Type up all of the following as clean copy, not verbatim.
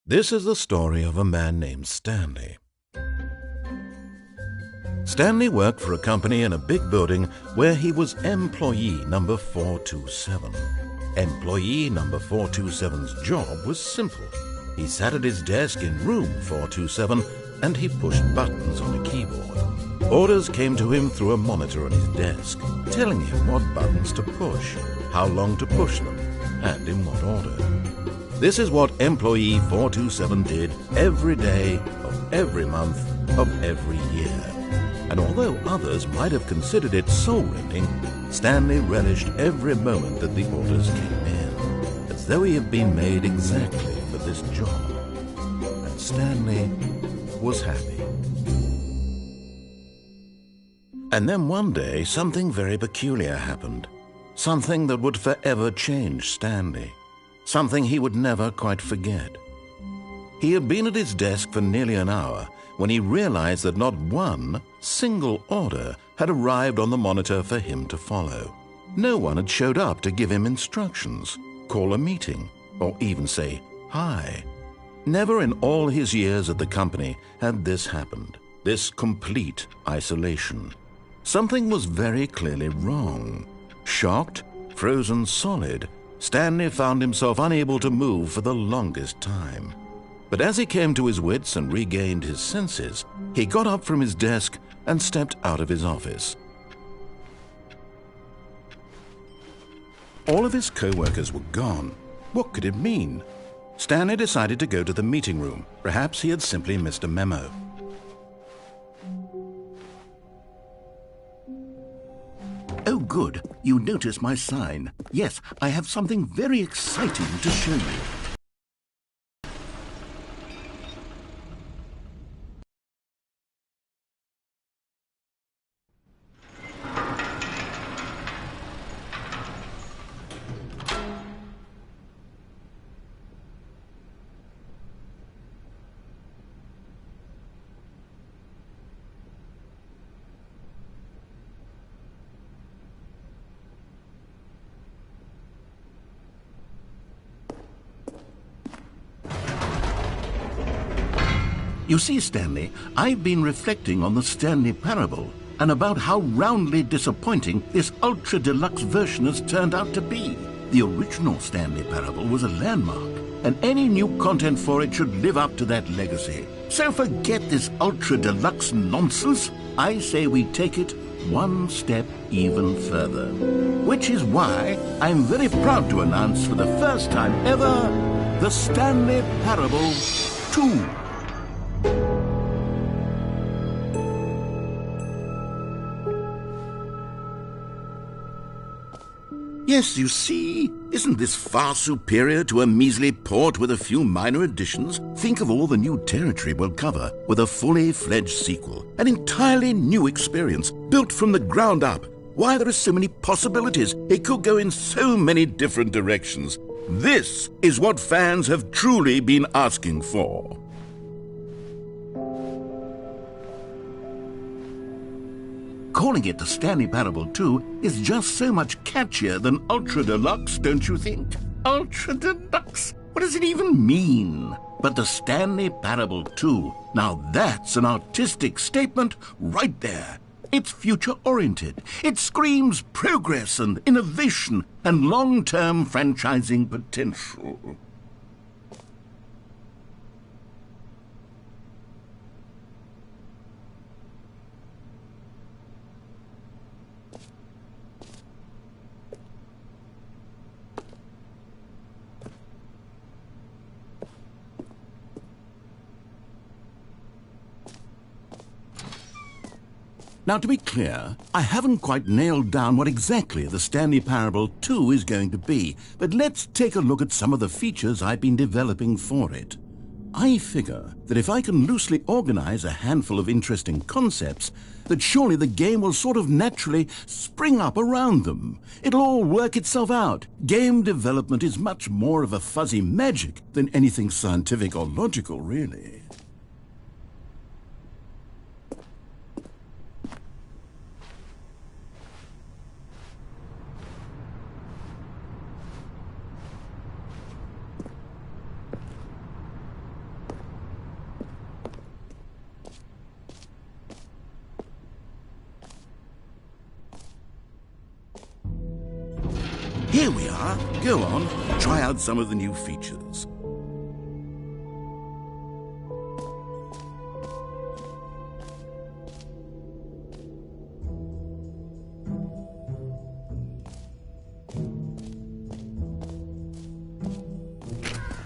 This is the story of a man named Stanley. Stanley worked for a company in a big building where he was employee number 427. Employee number 427's job was simple. He sat at his desk in room 427 and he pushed buttons on a keyboard. Orders came to him through a monitor on his desk, telling him what buttons to push, how long to push them, and in what order. This is what employee 427 did every day of every month of every year. And although others might have considered it soul-rending, Stanley relished every moment that the orders came in, as though he had been made exactly for this job. And Stanley was happy. And then one day, something very peculiar happened. Something that would forever change Stanley. Something he would never quite forget. He had been at his desk for nearly an hour when he realized that not one single order had arrived on the monitor for him to follow. No one had showed up to give him instructions, call a meeting, or even say hi. Never in all his years at the company had this happened, this complete isolation. Something was very clearly wrong. Shocked, frozen solid, Stanley found himself unable to move for the longest time. But as he came to his wits and regained his senses, he got up from his desk and stepped out of his office. All of his co-workers were gone. What could it mean? Stanley decided to go to the meeting room. Perhaps he had simply missed a memo. Oh, good. You notice my sign. Yes, I have something very exciting to show you. You see, Stanley, I've been reflecting on the Stanley Parable and about how roundly disappointing this ultra-deluxe version has turned out to be. The original Stanley Parable was a landmark, and any new content for it should live up to that legacy. So forget this ultra-deluxe nonsense. I say we take it one step even further. Which is why I'm very proud to announce for the first time ever, the Stanley Parable 2. Yes, you see, isn't this far superior to a measly port with a few minor additions? Think of all the new territory we'll cover with a fully fledged sequel, an entirely new experience, built from the ground up. Why, there are so many possibilities. It could go in so many different directions. This is what fans have truly been asking for. Calling it the Stanley Parable 2 is just so much catchier than Ultra Deluxe, don't you think? Ultra Deluxe? What does it even mean? But the Stanley Parable 2, now that's an artistic statement right there. It's future-oriented. It screams progress and innovation and long-term franchising potential. Now, to be clear, I haven't quite nailed down what exactly the Stanley Parable 2 is going to be, but let's take a look at some of the features I've been developing for it. I figure that if I can loosely organize a handful of interesting concepts, that surely the game will sort of naturally spring up around them. It'll all work itself out. Game development is much more of a fuzzy magic than anything scientific or logical, really. Here we are. Go on, try out some of the new features.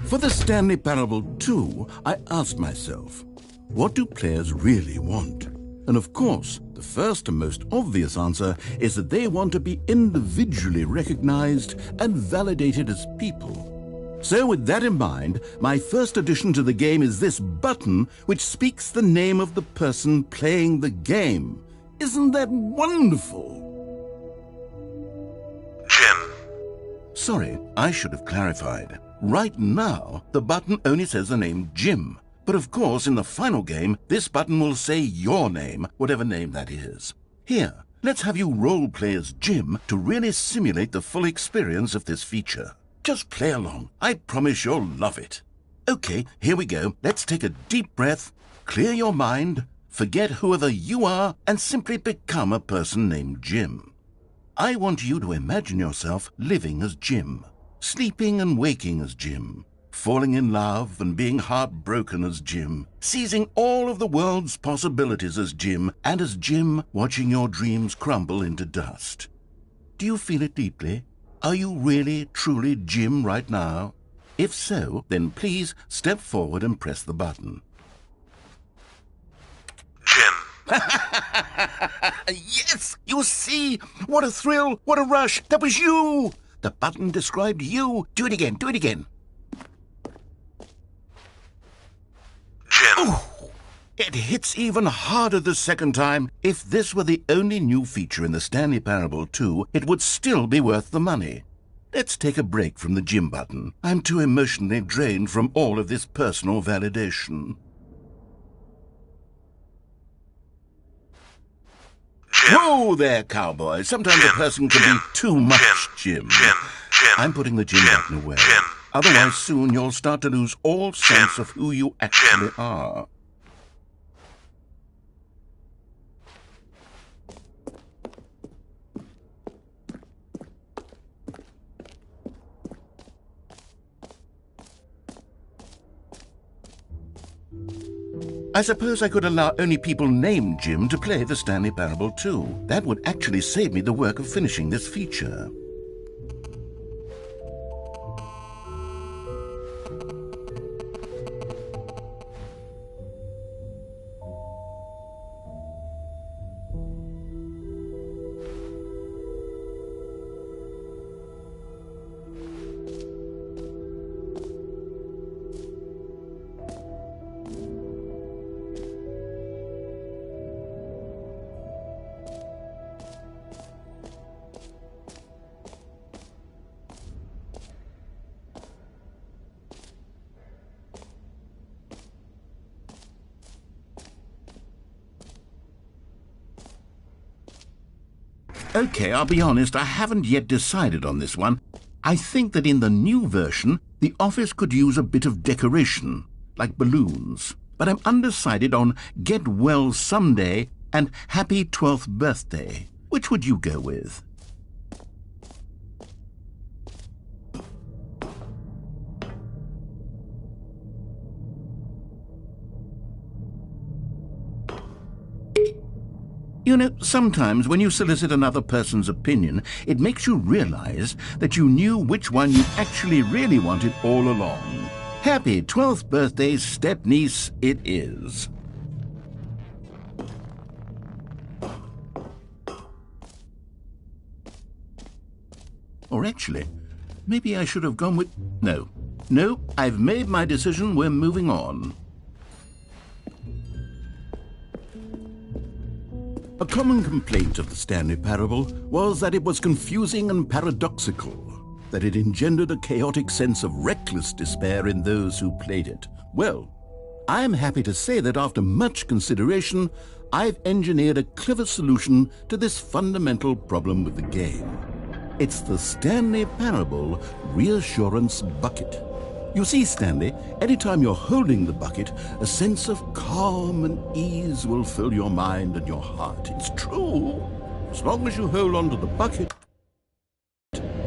For the Stanley Parable 2, I asked myself, what do players really want? And of course, the first and most obvious answer is that they want to be individually recognized and validated as people. So with that in mind, my first addition to the game is this button which speaks the name of the person playing the game. Isn't that wonderful? Jim. Sorry, I should have clarified. Right now, the button only says the name Jim. But of course, in the final game, this button will say your name, whatever name that is. Here, let's have you role-play as Jim to really simulate the full experience of this feature. Just play along. I promise you'll love it. Okay, here we go. Let's take a deep breath, clear your mind, forget whoever you are, and simply become a person named Jim. I want you to imagine yourself living as Jim, sleeping and waking as Jim, falling in love and being heartbroken as Jim, seizing all of the world's possibilities as Jim, and as Jim watching your dreams crumble into dust. Do you feel it deeply? Are you really, truly Jim right now? If so, then please step forward and press the button. Jim. Yes! You see? What a thrill! What a rush! That was you! The button described you. Do it again. Do it again. Jim. Oh, it hits even harder the second time. If this were the only new feature in the Stanley Parable 2, it would still be worth the money. Let's take a break from the Jim button. I'm too emotionally drained from all of this personal validation. Jim. Whoa there, cowboy. Sometimes Jim, a person can Jim, be too much Jim. Jim. I'm putting the Jim button away. Jim, Otherwise, soon you'll start to lose all sense of who you actually are. I suppose I could allow only people named Jim to play the Stanley Parable 2. That would actually save me the work of finishing this feature. Okay, I'll be honest, I haven't yet decided on this one. I think that in the new version, the office could use a bit of decoration, like balloons. But I'm undecided on Get Well Someday and Happy 12th Birthday. Which would you go with? You know, sometimes when you solicit another person's opinion, it makes you realize that you knew which one you actually really wanted all along. Happy 12th birthday, step-niece, it is. Or actually, maybe I should have gone with... No, I've made my decision, we're moving on. A common complaint of the Stanley Parable was that it was confusing and paradoxical, that it engendered a chaotic sense of reckless despair in those who played it. Well, I am happy to say that after much consideration, I've engineered a clever solution to this fundamental problem with the game. It's the Stanley Parable Reassurance Bucket. You see, Stanley, anytime you're holding the bucket, a sense of calm and ease will fill your mind and your heart. It's true. As long as you hold on to the bucket,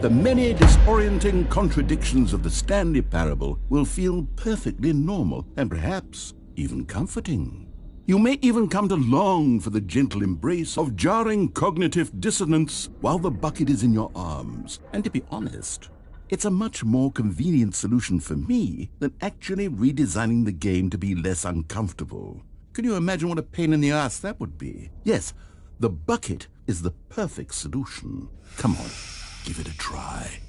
the many disorienting contradictions of the Stanley parable will feel perfectly normal and perhaps even comforting. You may even come to long for the gentle embrace of jarring cognitive dissonance while the bucket is in your arms. And to be honest, it's a much more convenient solution for me than actually redesigning the game to be less uncomfortable. Can you imagine what a pain in the ass that would be? Yes, the bucket is the perfect solution. Come on, give it a try.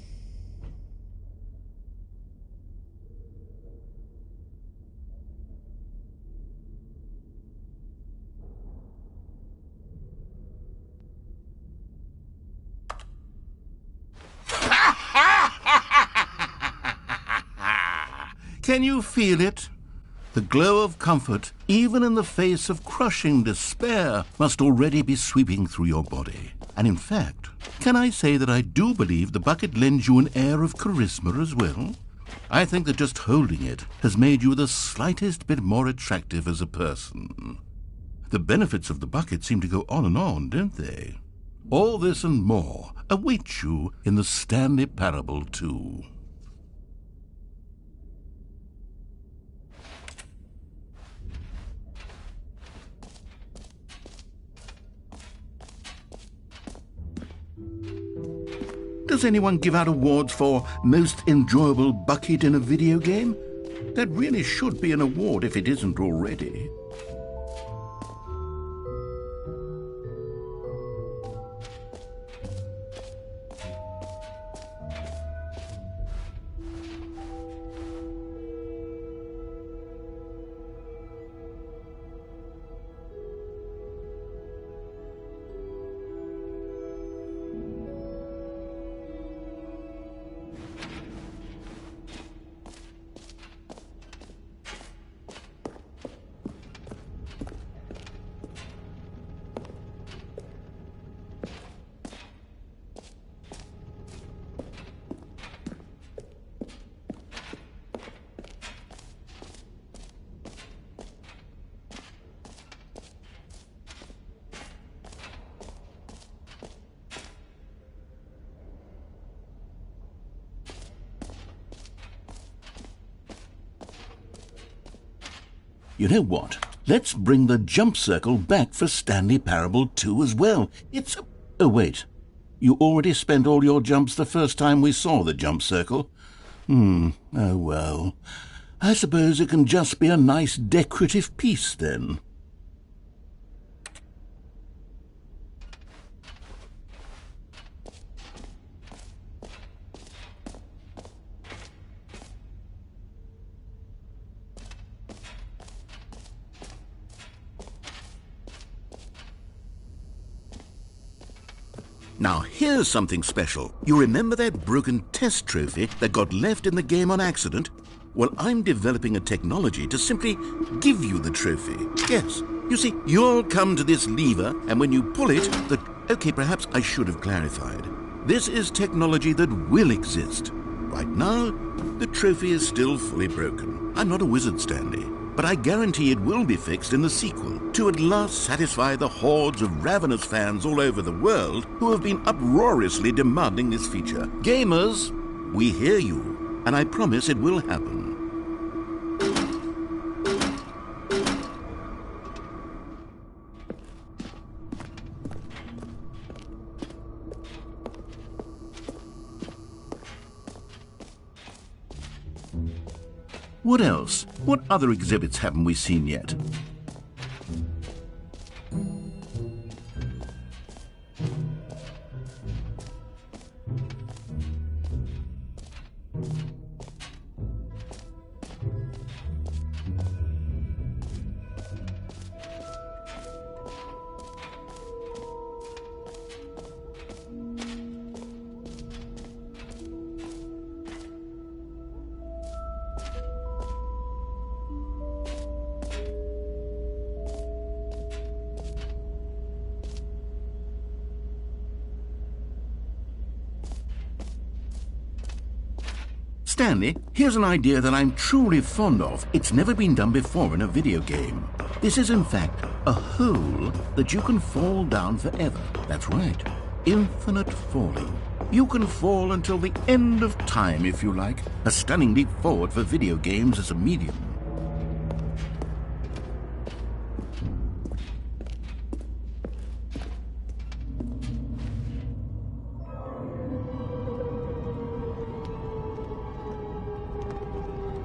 Can you feel it? The glow of comfort, even in the face of crushing despair, must already be sweeping through your body. And in fact, can I say that I do believe the bucket lends you an air of charisma as well? I think that just holding it has made you the slightest bit more attractive as a person. The benefits of the bucket seem to go on, don't they? All this and more await you in the Stanley Parable 2. Does anyone give out awards for most enjoyable bucket in a video game? That really should be an award if it isn't already. You know what? Let's bring the jump circle back for Stanley Parable 2 as well. It's a... Oh, wait. You already spent all your jumps the first time we saw the jump circle? Oh, well. I suppose it can just be a nice decorative piece, then. Now, here's something special. You remember that broken test trophy that got left in the game on accident? Well, I'm developing a technology to simply give you the trophy. Yes. You see, you'll come to this lever, and when you pull it, Okay, perhaps I should have clarified. This is technology that will exist. Right now, the trophy is still fully broken. I'm not a wizard, Stanley, but I guarantee it will be fixed in the sequel to at last satisfy the hordes of ravenous fans all over the world who have been uproariously demanding this feature. Gamers, we hear you, and I promise it will happen. What else? What other exhibits haven't we seen yet? Stanley, here's an idea that I'm truly fond of. It's never been done before in a video game. This is, in fact, a hole that you can fall down forever. That's right, infinite falling. You can fall until the end of time if you like. A stunning leap forward for video games as a medium.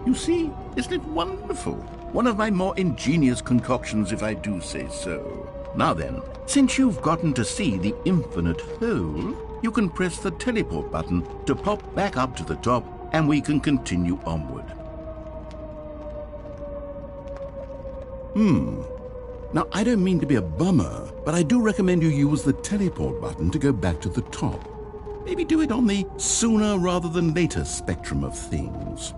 You see, isn't it wonderful? One of my more ingenious concoctions, if I do say so. Now then, since you've gotten to see the infinite hole, you can press the teleport button to pop back up to the top, and we can continue onward. Now, I don't mean to be a bummer, but I do recommend you use the teleport button to go back to the top. Maybe do it on the sooner rather than later spectrum of things.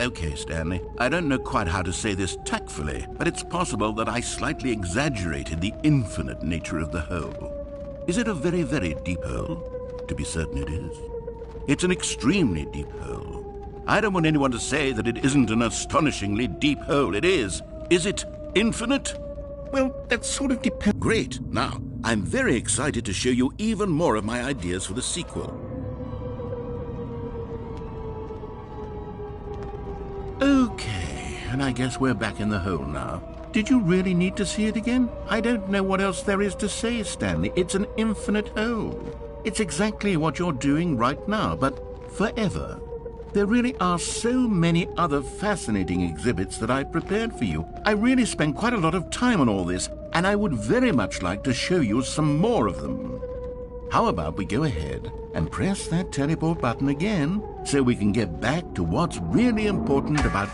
Okay, Stanley, I don't know quite how to say this tactfully, but it's possible that I slightly exaggerated the infinite nature of the hole. Is it a very, very deep hole? To be certain it is. It's an extremely deep hole. I don't want anyone to say that it isn't an astonishingly deep hole. It is. Is it infinite? Well, that sort of depends. Great. Now, I'm very excited to show you even more of my ideas for the sequel. Okay, and I guess we're back in the hole now. Did you really need to see it again? I don't know what else there is to say, Stanley. It's an infinite hole. It's exactly what you're doing right now, but forever. There really are so many other fascinating exhibits that I prepared for you. I really spent quite a lot of time on all this, and I would very much like to show you some more of them. How about we go ahead and press that teleport button again so we can get back to what's really important about...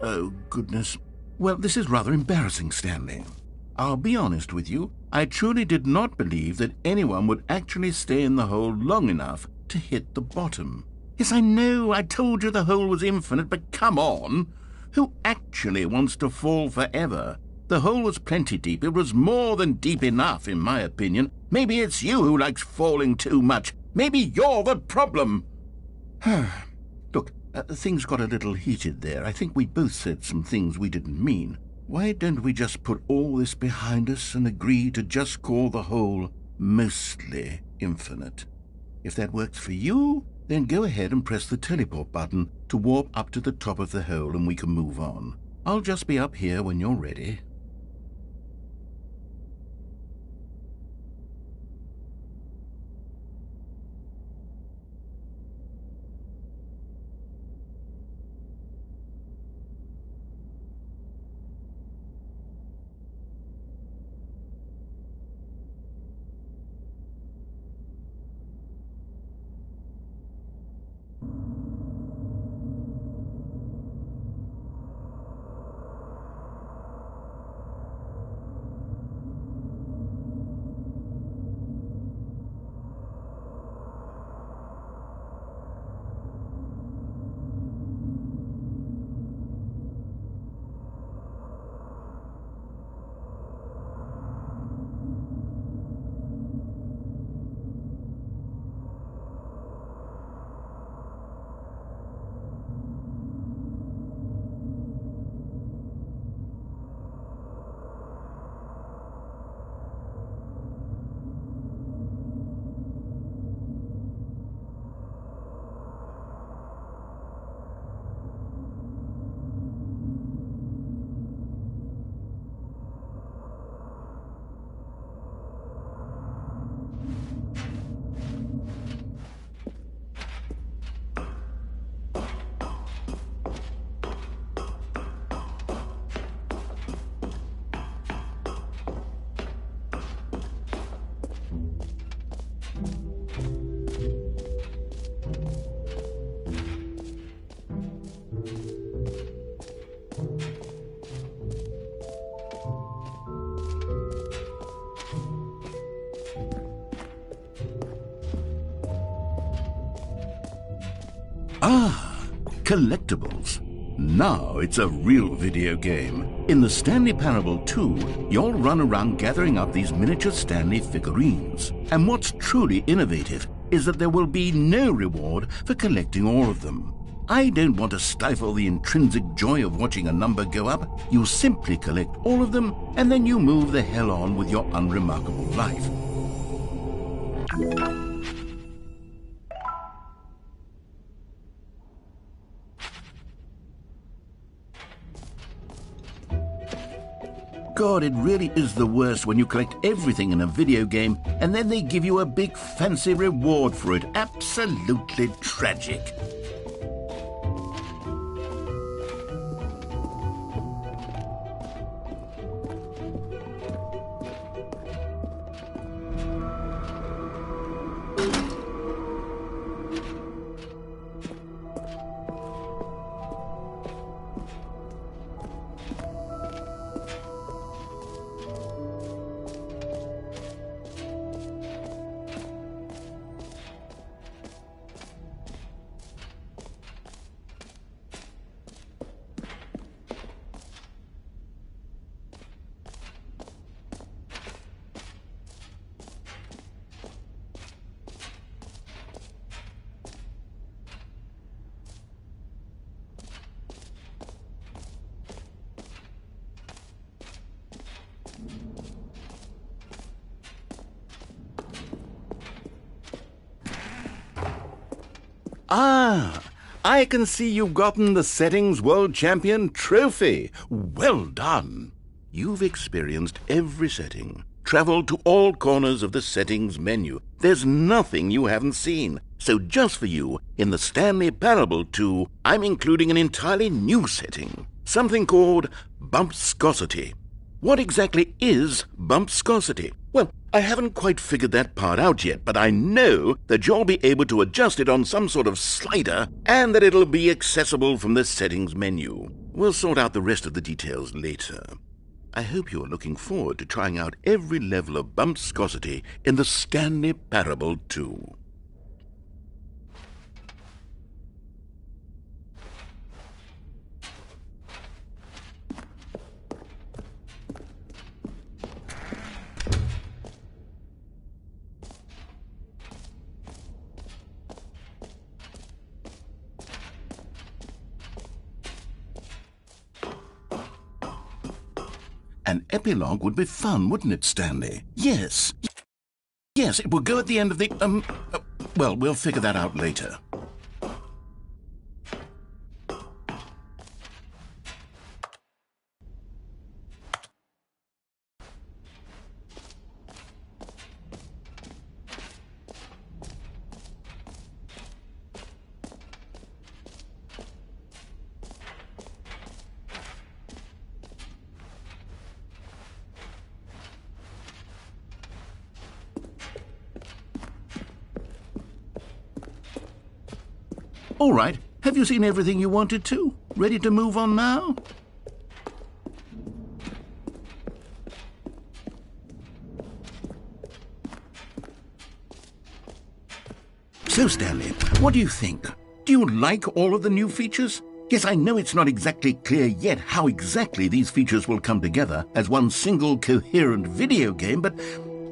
Oh, goodness. Well, this is rather embarrassing, Stanley. I'll be honest with you. I truly did not believe that anyone would actually stay in the hole long enough to hit the bottom. Yes, I know, I told you the hole was infinite, but come on. Who actually wants to fall forever? The hole was plenty deep. It was more than deep enough, in my opinion. Maybe it's you who likes falling too much. Maybe you're the problem. Look, things got a little heated there. I think we both said some things we didn't mean. Why don't we just put all this behind us and agree to just call the hole mostly infinite? If that works for you, then go ahead and press the teleport button to warp up to the top of the hole and we can move on. I'll just be up here when you're ready. Ah, collectibles. Now it's a real video game. In the Stanley Parable 2, you'll run around gathering up these miniature Stanley figurines. And what's truly innovative is that there will be no reward for collecting all of them. I don't want to stifle the intrinsic joy of watching a number go up. You simply collect all of them, and then you move the hell on with your unremarkable life. God, it really is the worst when you collect everything in a video game and then they give you a big fancy reward for it. Absolutely tragic. Ah, I can see you've gotten the Settings World Champion trophy. Well done. You've experienced every setting, traveled to all corners of the settings menu. There's nothing you haven't seen. So just for you, in the Stanley Parable 2, I'm including an entirely new setting, something called bumpscosity. What exactly is bumpscosity? Well, I haven't quite figured that part out yet, but I know that you'll be able to adjust it on some sort of slider and that it'll be accessible from the settings menu. We'll sort out the rest of the details later. I hope you're looking forward to trying out every level of bumpscosity in the Stanley Parable 2. An epilogue would be fun, wouldn't it, Stanley? Yes. Yes, it will go at the end of the... well, we'll figure that out later. All right. Have you seen everything you wanted to? Ready to move on now? So, Stanley, what do you think? Do you like all of the new features? Yes, I know it's not exactly clear yet how exactly these features will come together as one single coherent video game, but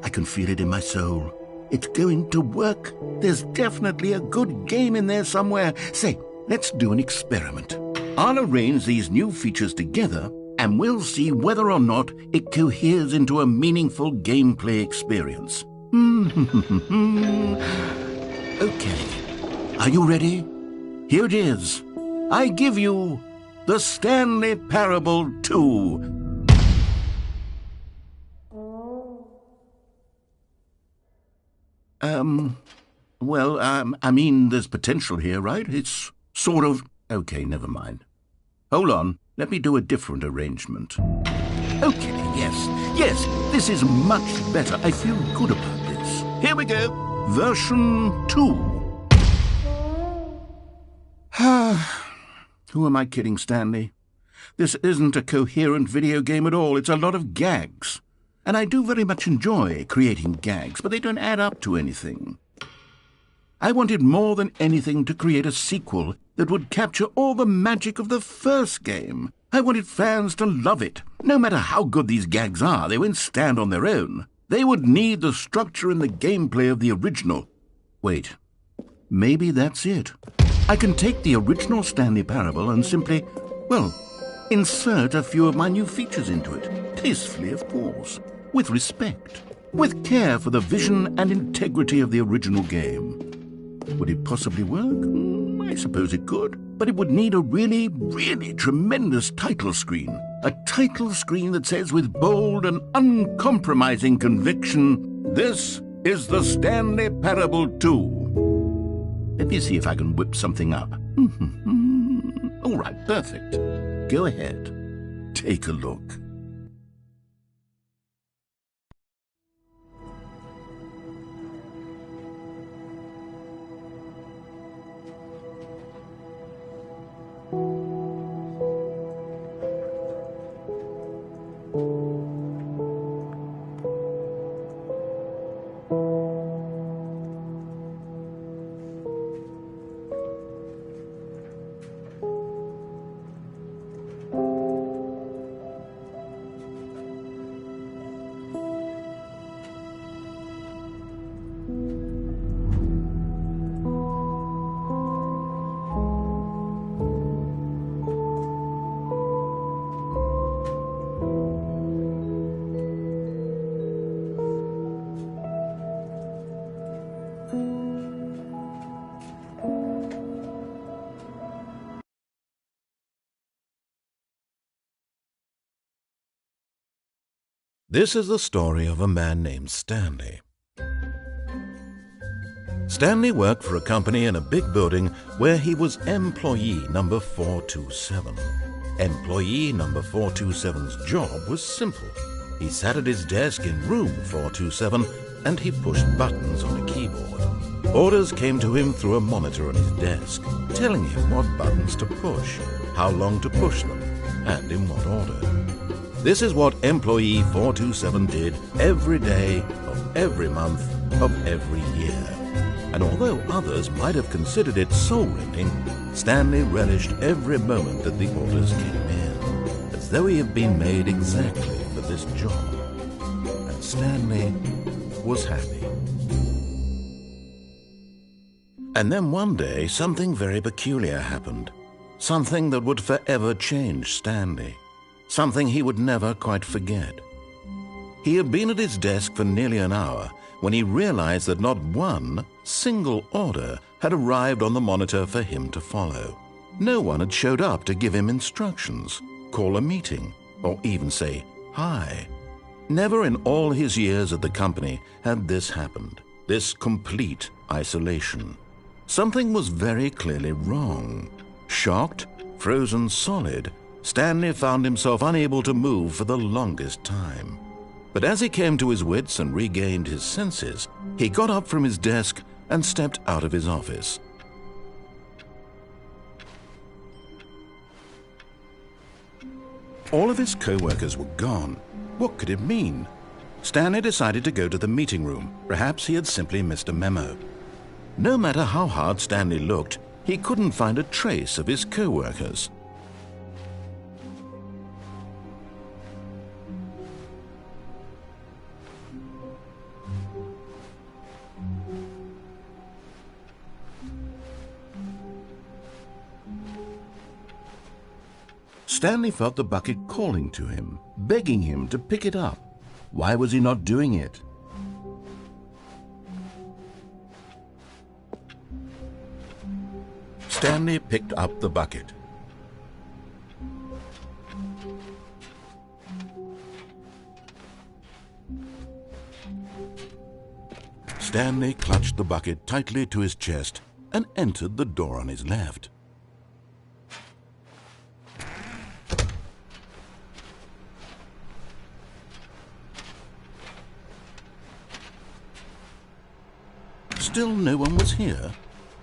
I can feel it in my soul. It's going to work. There's definitely a good game in there somewhere. Say, let's do an experiment. I'll arrange these new features together, and we'll see whether or not it coheres into a meaningful gameplay experience. Okay. Are you ready? Here it is. I give you the Stanley Parable 2. I mean, there's potential here, right? It's sort of... Okay, never mind. Hold on, let me do a different arrangement. Okay, yes, this is much better. I feel good about this. Here we go. Version 2. Who am I kidding, Stanley? This isn't a coherent video game at all. It's a lot of gags. And I do very much enjoy creating gags, but they don't add up to anything. I wanted more than anything to create a sequel that would capture all the magic of the first game. I wanted fans to love it. No matter how good these gags are, they won't stand on their own. They would need the structure and the gameplay of the original. Wait, maybe that's it. I can take the original Stanley Parable and simply, well, insert a few of my new features into it. Tastefully, of course. With respect. With care for the vision and integrity of the original game. Would it possibly work? I suppose it could. But it would need a really, really tremendous title screen. A title screen that says with bold and uncompromising conviction, "This is the Stanley Parable 2." Let me see if I can whip something up. All right, perfect. Go ahead. Take a look. This is the story of a man named Stanley. Stanley worked for a company in a big building where he was employee number 427. Employee number 427's job was simple. He sat at his desk in room 427 and he pushed buttons on a keyboard. Orders came to him through a monitor on his desk, telling him what buttons to push, how long to push them, and in what order. This is what employee 427 did every day of every month of every year. And although others might have considered it soul-rending, Stanley relished every moment that the orders came in, as though he had been made exactly for this job. And Stanley was happy. And then one day, something very peculiar happened. Something that would forever change Stanley. Something he would never quite forget. He had been at his desk for nearly an hour when he realized that not one single order had arrived on the monitor for him to follow. No one had showed up to give him instructions, call a meeting, or even say hi. Never in all his years at the company had this happened, this complete isolation. Something was very clearly wrong. Shocked, frozen solid, Stanley found himself unable to move for the longest time. But as he came to his wits and regained his senses, he got up from his desk and stepped out of his office. All of his co-workers were gone. What could it mean? Stanley decided to go to the meeting room. Perhaps he had simply missed a memo. No matter how hard Stanley looked, he couldn't find a trace of his co-workers. Stanley felt the bucket calling to him, begging him to pick it up. Why was he not doing it? Stanley picked up the bucket. Stanley clutched the bucket tightly to his chest and entered the door on his left. Still no one was here.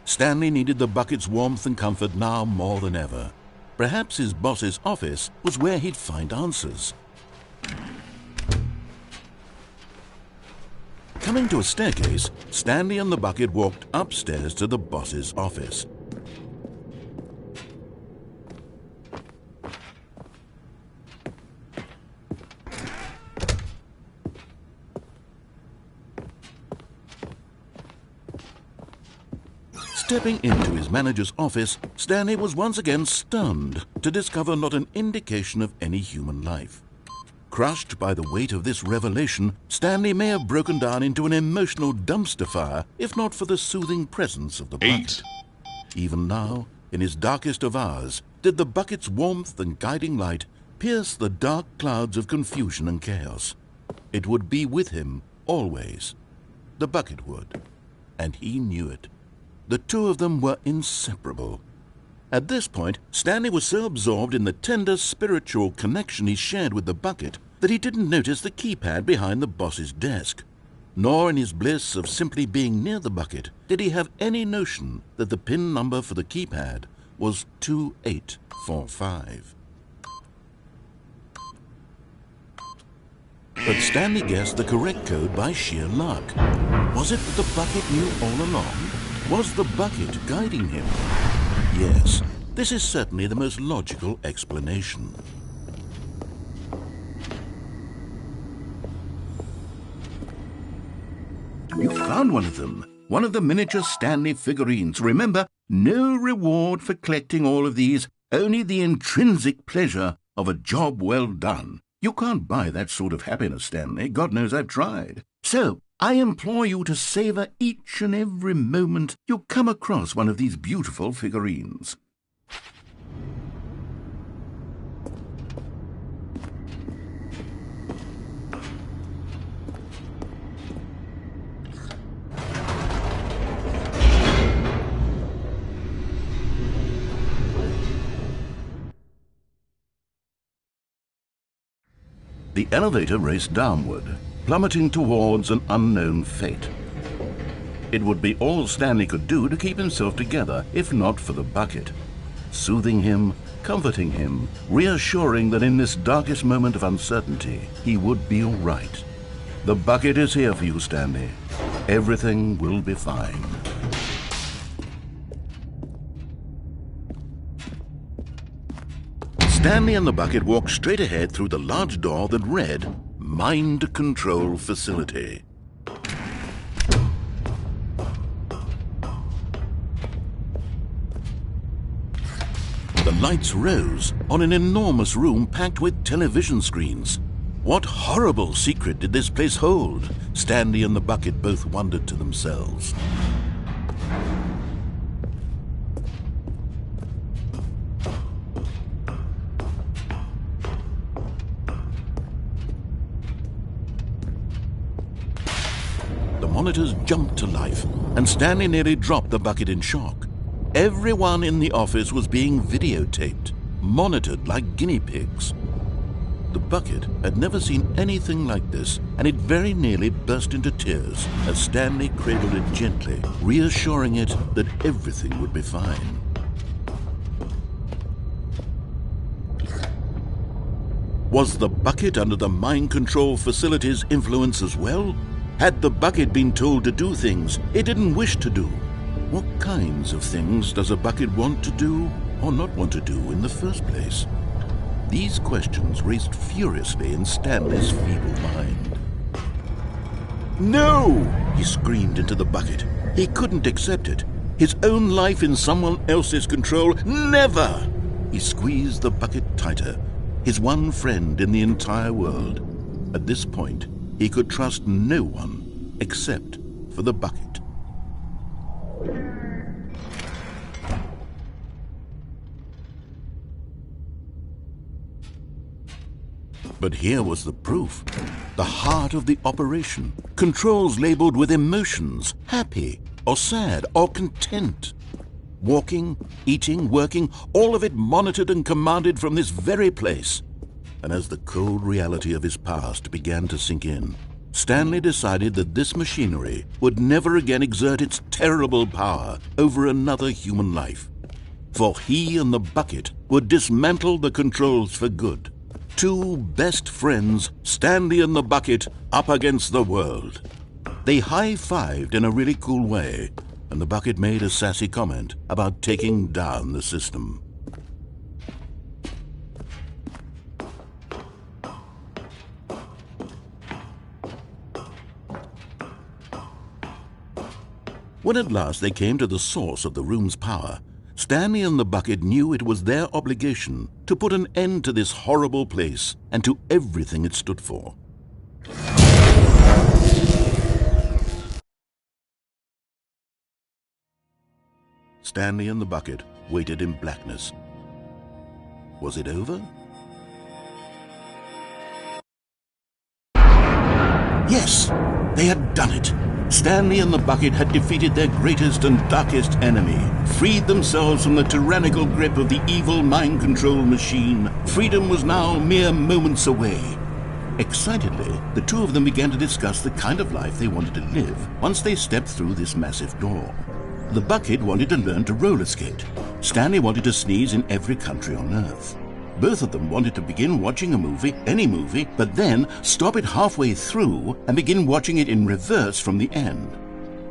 Stanley needed the bucket's warmth and comfort now more than ever. Perhaps his boss's office was where he'd find answers. Coming to a staircase, Stanley and the bucket walked upstairs to the boss's office. Stepping into his manager's office, Stanley was once again stunned to discover not an indication of any human life. Crushed by the weight of this revelation, Stanley may have broken down into an emotional dumpster fire if not for the soothing presence of the bucket. Even now, in his darkest of hours, did the bucket's warmth and guiding light pierce the dark clouds of confusion and chaos. It would be with him always. The bucket would, and he knew it. The two of them were inseparable. At this point, Stanley was so absorbed in the tender spiritual connection he shared with the bucket that he didn't notice the keypad behind the boss's desk. Nor in his bliss of simply being near the bucket did he have any notion that the PIN number for the keypad was 2845. But Stanley guessed the correct code by sheer luck. Was it that the bucket knew all along? Was the bucket guiding him? Yes, this is certainly the most logical explanation. You found one of them. One of the miniature Stanley figurines. Remember, no reward for collecting all of these, only the intrinsic pleasure of a job well done. You can't buy that sort of happiness, Stanley. God knows I've tried. So, I implore you to savor each and every moment you come across one of these beautiful figurines. The elevator raced downward, plummeting towards an unknown fate. It would be all Stanley could do to keep himself together, if not for the bucket. Soothing him, comforting him, reassuring that in this darkest moment of uncertainty, he would be all right. The bucket is here for you, Stanley. Everything will be fine. Stanley and the bucket walked straight ahead through the large door that read, Mind Control Facility. The lights rose on an enormous room packed with television screens. What horrible secret did this place hold? Stanley and the bucket both wondered to themselves. The monitors jumped to life, and Stanley nearly dropped the bucket in shock. Everyone in the office was being videotaped, monitored like guinea pigs. The bucket had never seen anything like this, and it very nearly burst into tears as Stanley cradled it gently, reassuring it that everything would be fine. Was the bucket under the mind control facility's influence as well? Had the bucket been told to do things it didn't wish to do? What kinds of things does a bucket want to do or not want to do in the first place? These questions raced furiously in Stanley's feeble mind. No! He screamed into the bucket. He couldn't accept it. His own life in someone else's control? Never! He squeezed the bucket tighter. His one friend in the entire world. At this point, he could trust no one except for the bucket. But here was the proof. The heart of the operation. Controls labeled with emotions, happy or sad or content. Walking, eating, working, all of it monitored and commanded from this very place. And as the cold reality of his past began to sink in, Stanley decided that this machinery would never again exert its terrible power over another human life. For he and the bucket would dismantle the controls for good. Two best friends, Stanley and the bucket, up against the world. They high-fived in a really cool way, and the bucket made a sassy comment about taking down the system. When at last they came to the source of the room's power, Stanley and the bucket knew it was their obligation to put an end to this horrible place and to everything it stood for. Stanley and the bucket waited in blackness. Was it over? Yes, they had done it. Stanley and the bucket had defeated their greatest and darkest enemy, freed themselves from the tyrannical grip of the evil mind control machine. Freedom was now mere moments away. Excitedly, the two of them began to discuss the kind of life they wanted to live once they stepped through this massive door. The bucket wanted to learn to roller skate. Stanley wanted to sneeze in every country on Earth. Both of them wanted to begin watching a movie, any movie, but then stop it halfway through and begin watching it in reverse from the end.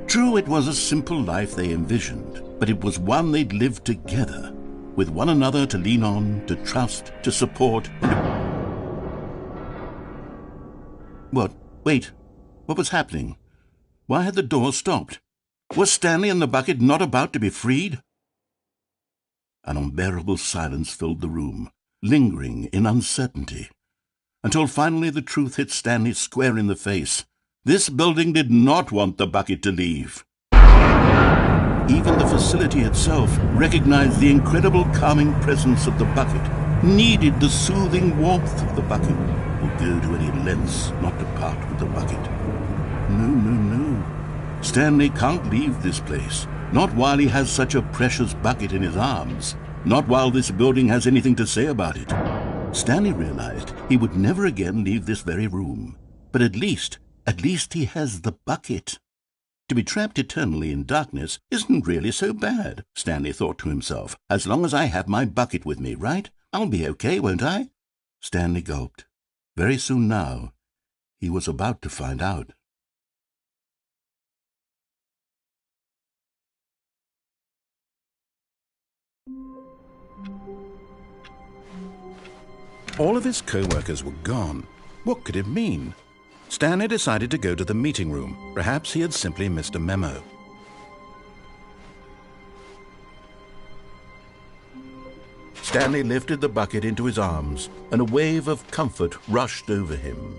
True, it was a simple life they envisioned, but it was one they'd lived together, with one another to lean on, to trust, to support. What? Wait. What was happening? Why had the door stopped? Was Stanley and the bucket not about to be freed? An unbearable silence filled the room, lingering in uncertainty, until finally the truth hit Stanley square in the face. This building did not want the bucket to leave. Even the facility itself recognized the incredible calming presence of the bucket, needed the soothing warmth of the bucket, would go to any lengths not to part with the bucket. No. Stanley can't leave this place, not while he has such a precious bucket in his arms. Not while this building has anything to say about it. Stanley realized he would never again leave this very room. But at least he has the bucket. To be trapped eternally in darkness isn't really so bad, Stanley thought to himself. As long as I have my bucket with me, right? I'll be okay, won't I? Stanley gulped. Very soon now, he was about to find out. All of his co-workers were gone. What could it mean? Stanley decided to go to the meeting room. Perhaps he had simply missed a memo. Stanley lifted the bucket into his arms, and a wave of comfort rushed over him.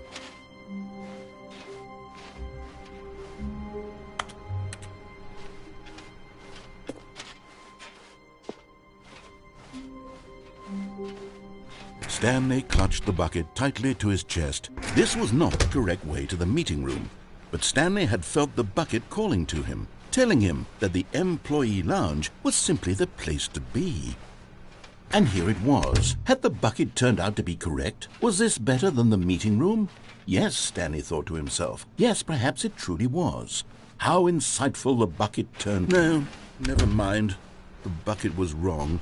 Stanley clutched the bucket tightly to his chest. This was not the correct way to the meeting room, but Stanley had felt the bucket calling to him, telling him that the employee lounge was simply the place to be. And here it was. Had the bucket turned out to be correct? Was this better than the meeting room? Yes, Stanley thought to himself. Yes, perhaps it truly was. How insightful the bucket turned. No, never mind. The bucket was wrong.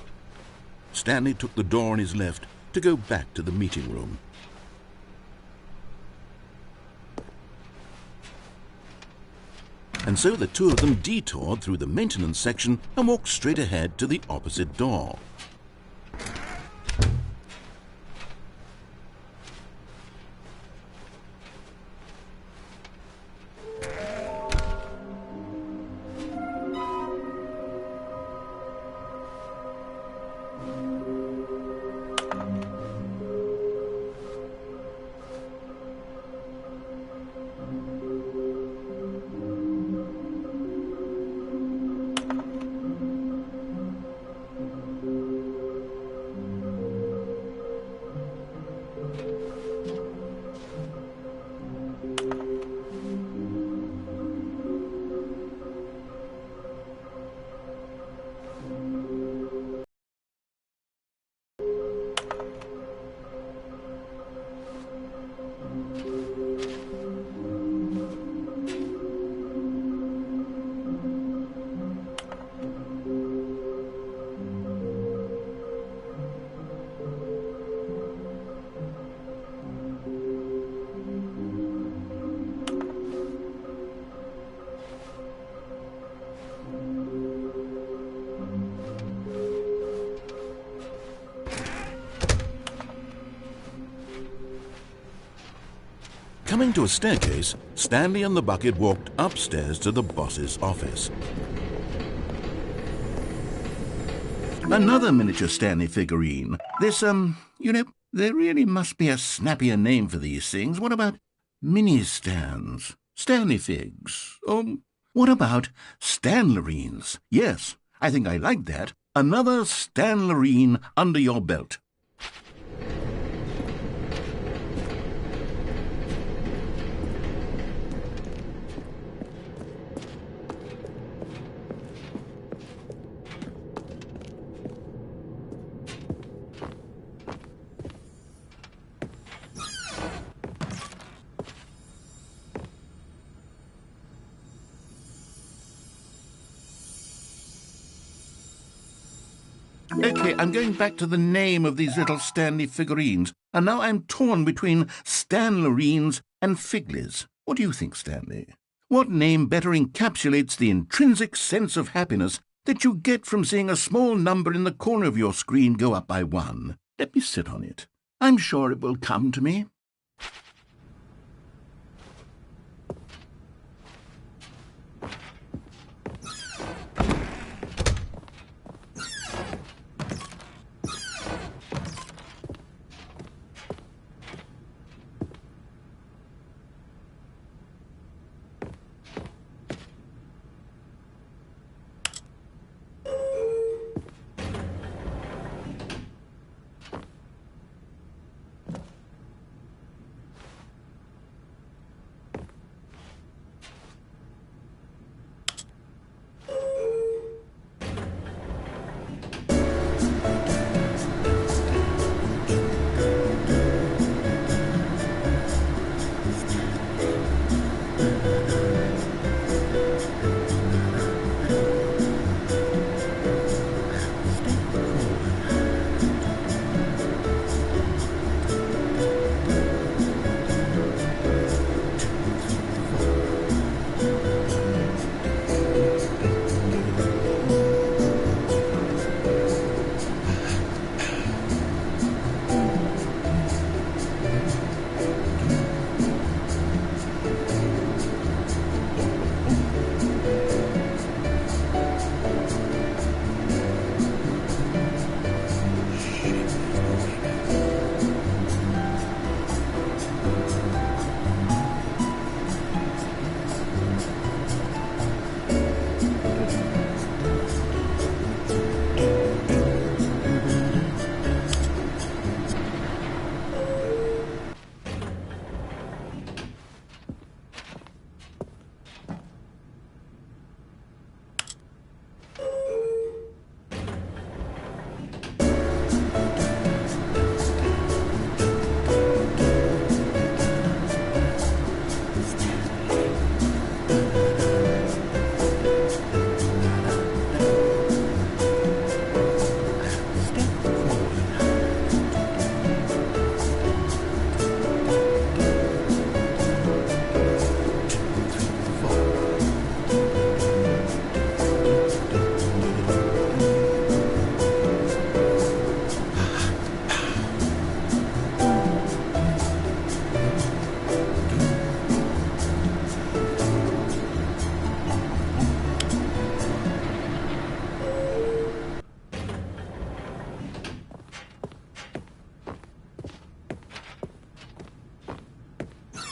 Stanley took the door on his left to go back to the meeting room. And so the two of them detoured through the maintenance section and walked straight ahead to the opposite door. Coming to a staircase, Stanley and the bucket walked upstairs to the boss's office. Another miniature Stanley figurine. This, there really must be a snappier name for these things. What about mini-stands? Stanley figs? Or what about Stanlerines? Yes, I think I like that. Another Stanlerine under your belt. Okay, I'm going back to the name of these little Stanley figurines, and now I'm torn between Stanlerines and Figlies. What do you think, Stanley? What name better encapsulates the intrinsic sense of happiness that you get from seeing a small number in the corner of your screen go up by 1? Let me sit on it. I'm sure it will come to me.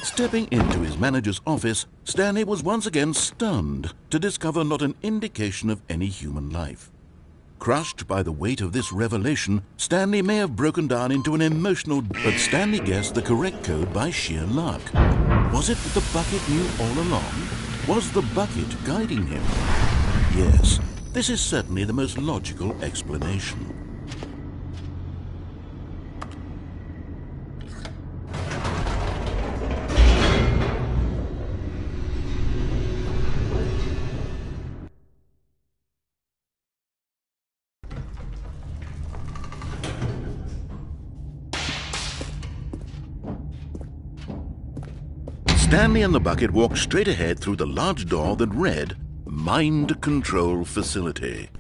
Stepping into his manager's office, Stanley was once again stunned to discover not an indication of any human life. Crushed by the weight of this revelation, Stanley may have broken down into an emotional... But Stanley guessed the correct code by sheer luck. Was it that the bucket knew all along? Was the bucket guiding him? Yes, this is certainly the most logical explanation. Stanley and the bucket walked straight ahead through the large door that read, Mind Control Facility.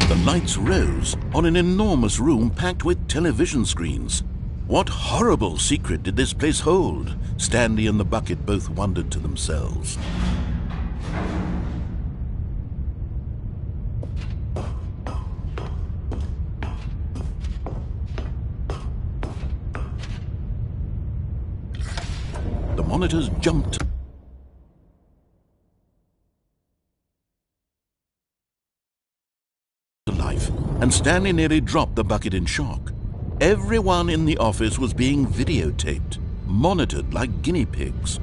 The lights rose on an enormous room packed with television screens. What horrible secret did this place hold? Stanley and the bucket both wondered to themselves. The monitors jumped to life, and Stanley nearly dropped the bucket in shock. Everyone in the office was being videotaped, monitored like guinea pigs.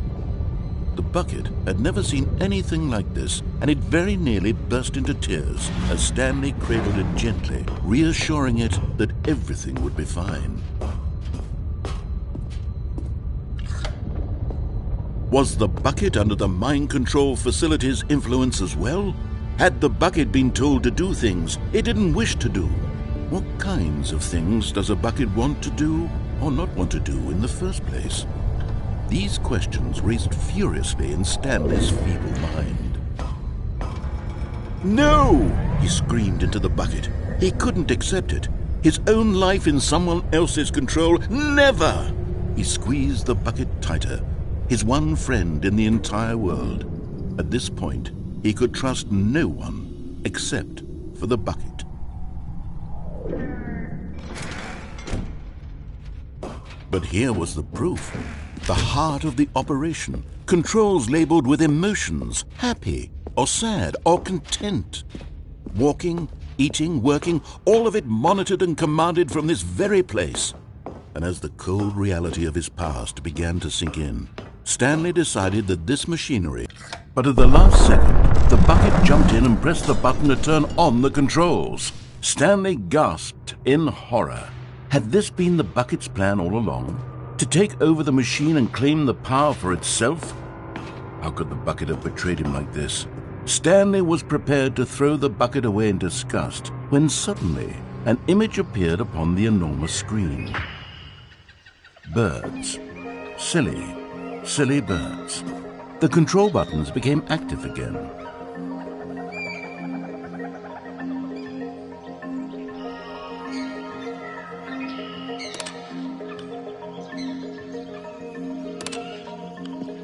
The bucket had never seen anything like this, and it very nearly burst into tears as Stanley cradled it gently, reassuring it that everything would be fine. Was the bucket under the mind control facility's influence as well? Had the bucket been told to do things it didn't wish to do? What kinds of things does a bucket want to do or not want to do in the first place? These questions raced furiously in Stanley's feeble mind. No! He screamed into the bucket. He couldn't accept it. His own life in someone else's control. Never! He squeezed the bucket tighter. His one friend in the entire world. At this point, he could trust no one except for the bucket. But here was the proof. The heart of the operation. Controls labeled with emotions, happy or sad or content. Walking, eating, working, all of it monitored and commanded from this very place. And as the cold reality of his past began to sink in, Stanley decided that this machinery... But at the last second, the bucket jumped in and pressed the button to turn on the controls. Stanley gasped in horror. Had this been the bucket's plan all along? To take over the machine and claim the power for itself? How could the bucket have betrayed him like this? Stanley was prepared to throw the bucket away in disgust when suddenly an image appeared upon the enormous screen. Birds. Silly birds. The control buttons became active again.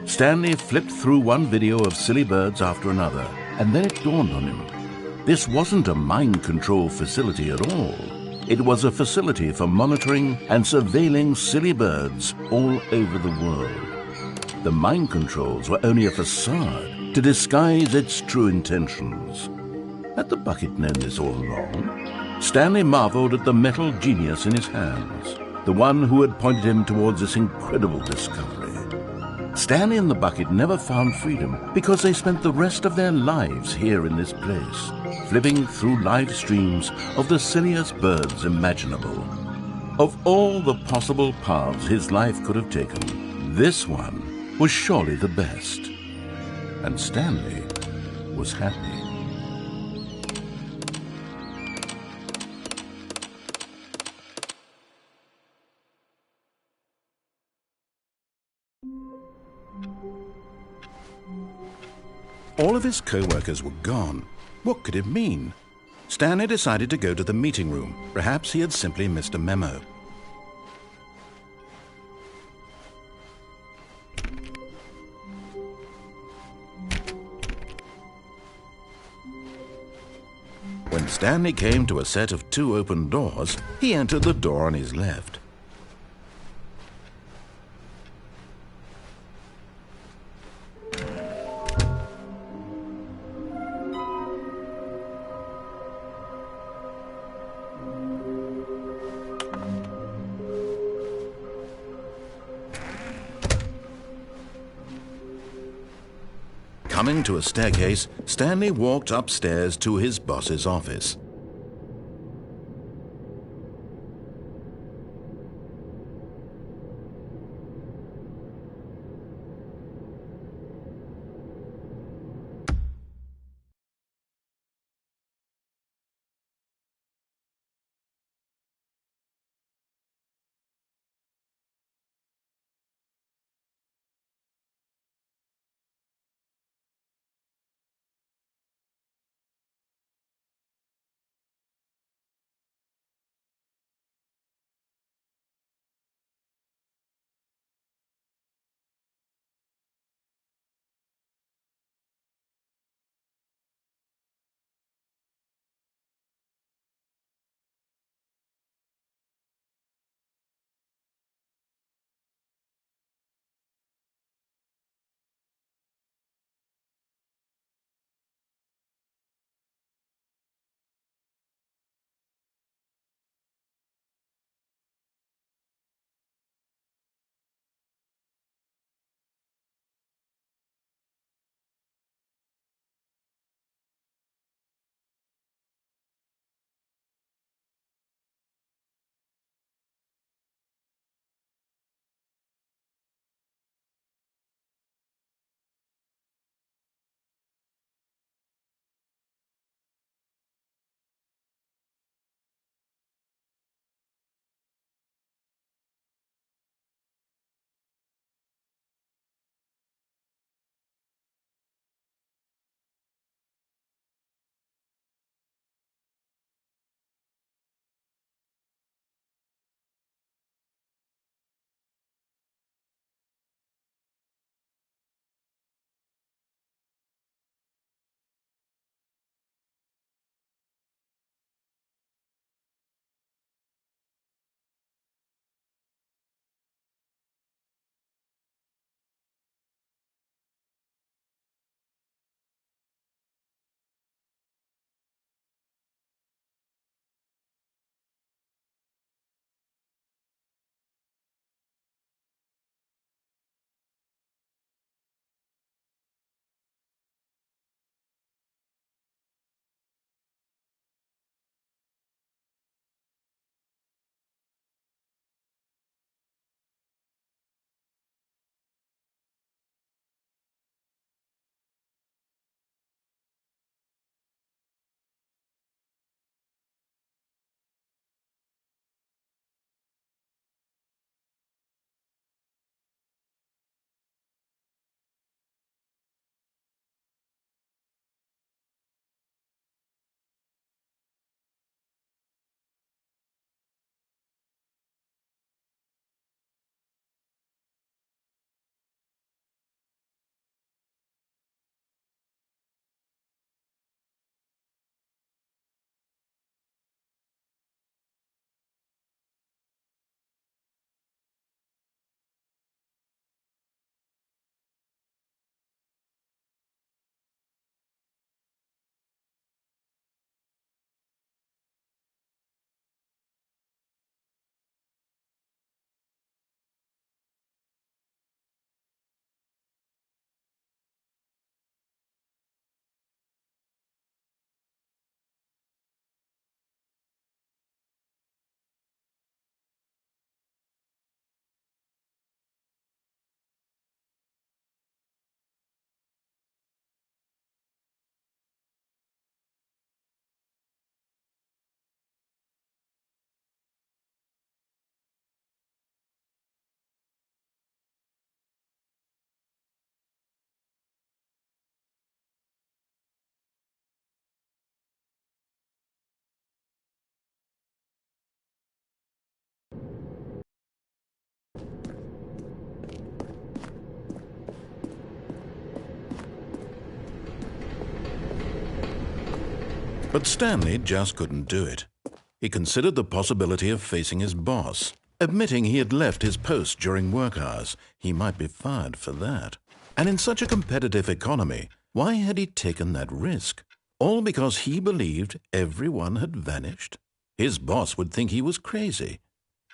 Stanley flipped through one video of silly birds after another, and then it dawned on him. This wasn't a mind control facility at all. It was a facility for monitoring and surveilling silly birds all over the world. The mind controls were only a facade to disguise its true intentions. Had the bucket known this all along? Stanley marveled at the metal genius in his hands, the one who had pointed him towards this incredible discovery. Stanley and the bucket never found freedom because they spent the rest of their lives here in this place, flipping through live streams of the silliest birds imaginable. Of all the possible paths his life could have taken, this one was surely the best. And Stanley was happy. All of his co-workers were gone. What could it mean? Stanley decided to go to the meeting room. Perhaps he had simply missed a memo. When Stanley came to a set of 2 open doors, he entered the door on his left. Coming to a staircase, Stanley walked upstairs to his boss's office. But Stanley just couldn't do it. He considered the possibility of facing his boss, admitting he had left his post during work hours. He might be fired for that. And in such a competitive economy, why had he taken that risk? All because he believed everyone had vanished? His boss would think he was crazy.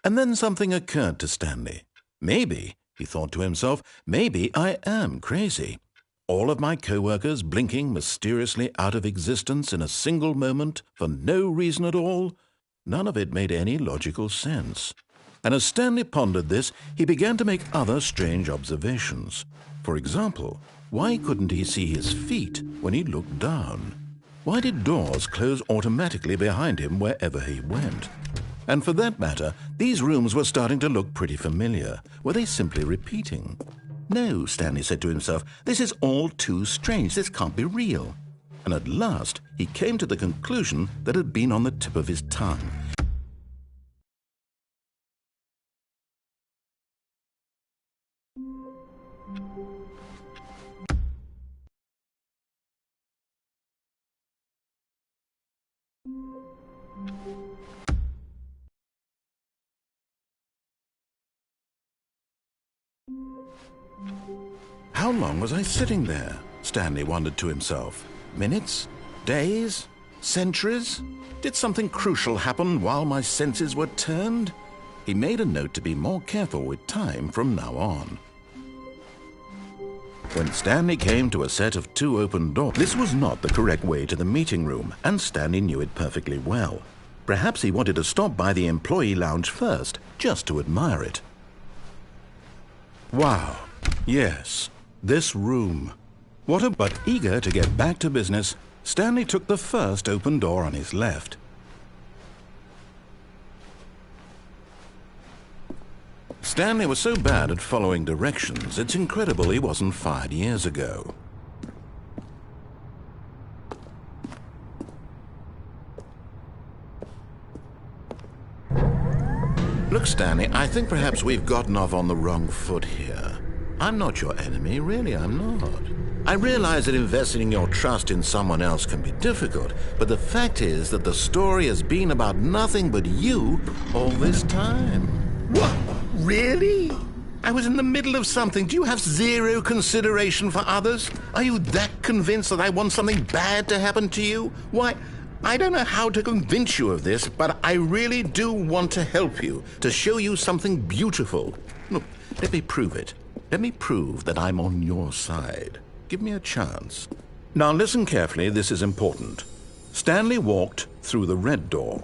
And then something occurred to Stanley. Maybe, he thought to himself, maybe I am crazy. All of my co-workers blinking mysteriously out of existence in a single moment for no reason at all. None of it made any logical sense. And as Stanley pondered this, he began to make other strange observations. For example, why couldn't he see his feet when he looked down? Why did doors close automatically behind him wherever he went? And for that matter, these rooms were starting to look pretty familiar. Were they simply repeating? No, Stanley said to himself, this is all too strange. This can't be real. And at last, he came to the conclusion that had been on the tip of his tongue. How long was I sitting there? Stanley wondered to himself. Minutes? Days? Centuries? Did something crucial happen while my senses were turned? He made a note to be more careful with time from now on. When Stanley came to a set of 2 open doors, this was not the correct way to the meeting room, and Stanley knew it perfectly well. Perhaps he wanted to stop by the employee lounge first, just to admire it. Wow, yes, this room. But eager to get back to business, Stanley took the first open door on his left. Stanley was so bad at following directions, it's incredible he wasn't fired years ago. Look, Stanley, I think perhaps we've gotten off on the wrong foot here. I'm not your enemy, really, I'm not. I realize that investing your trust in someone else can be difficult, but the fact is that the story has been about nothing but you all this time. What? Really? I was in the middle of something. Do you have zero consideration for others? Are you that convinced that I want something bad to happen to you? Why, I don't know how to convince you of this, but I really do want to help you, to show you something beautiful. Look, let me prove it. Let me prove that I'm on your side. Give me a chance. Now listen carefully, this is important. Stanley walked through the red door.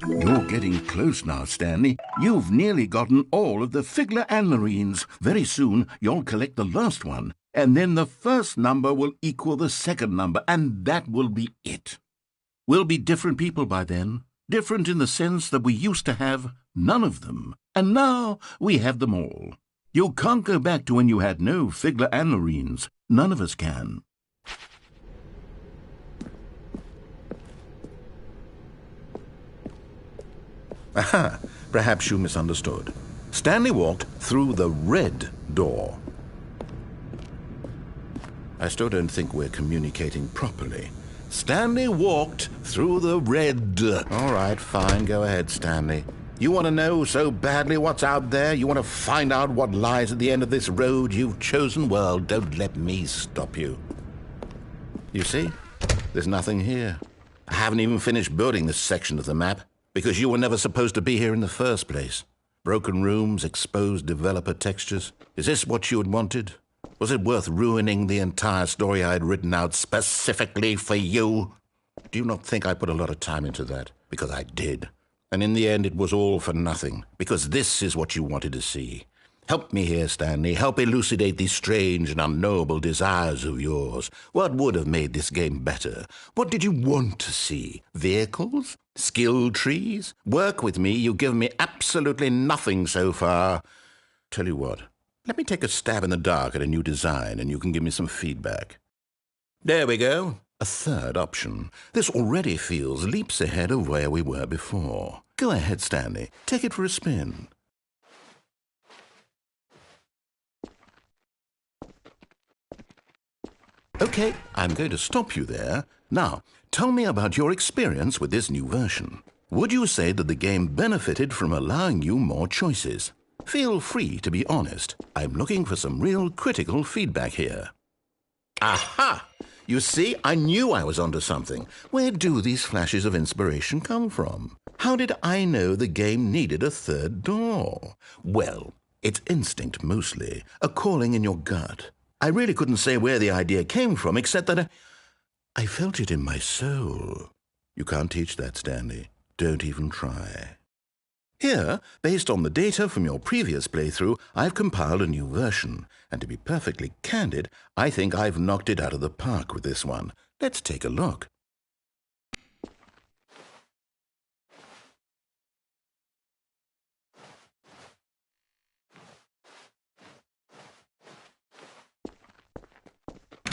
You're getting close now, Stanley. You've nearly gotten all of the Figler and Marines. Very soon, you'll collect the last one, and then the first number will equal the second number, and that will be it. We'll be different people by then. Different in the sense that we used to have none of them, and now we have them all. You can't go back to when you had no Figler and Marines. None of us can. Aha, perhaps you misunderstood. Stanley walked through the red door. I still don't think we're communicating properly. Stanley walked through the red... All right, fine, go ahead, Stanley. You want to know so badly what's out there? You want to find out what lies at the end of this road you've chosen? Well, don't let me stop you. You see? There's nothing here. I haven't even finished building this section of the map, because you were never supposed to be here in the first place. Broken rooms, exposed developer textures. Is this what you had wanted? Was it worth ruining the entire story I had written out specifically for you? Do you not think I put a lot of time into that? Because I did. And in the end, it was all for nothing, because this is what you wanted to see. Help me here, Stanley. Help elucidate these strange and unknowable desires of yours. What would have made this game better? What did you want to see? Vehicles? Skill trees? Work with me. You've given me absolutely nothing so far. Tell you what, let me take a stab in the dark at a new design, and you can give me some feedback. There we go. A third option. This already feels leaps ahead of where we were before. Go ahead, Stanley. Take it for a spin. Okay, I'm going to stop you there. Now, tell me about your experience with this new version. Would you say that the game benefited from allowing you more choices? Feel free to be honest. I'm looking for some real critical feedback here. Aha! You see, I knew I was onto something. Where do these flashes of inspiration come from? How did I know the game needed a third door? Well, it's instinct mostly, a calling in your gut. I really couldn't say where the idea came from, except that I felt it in my soul. You can't teach that, Stanley. Don't even try. Here, based on the data from your previous playthrough, I've compiled a new version. And to be perfectly candid, I think I've knocked it out of the park with this one. Let's take a look.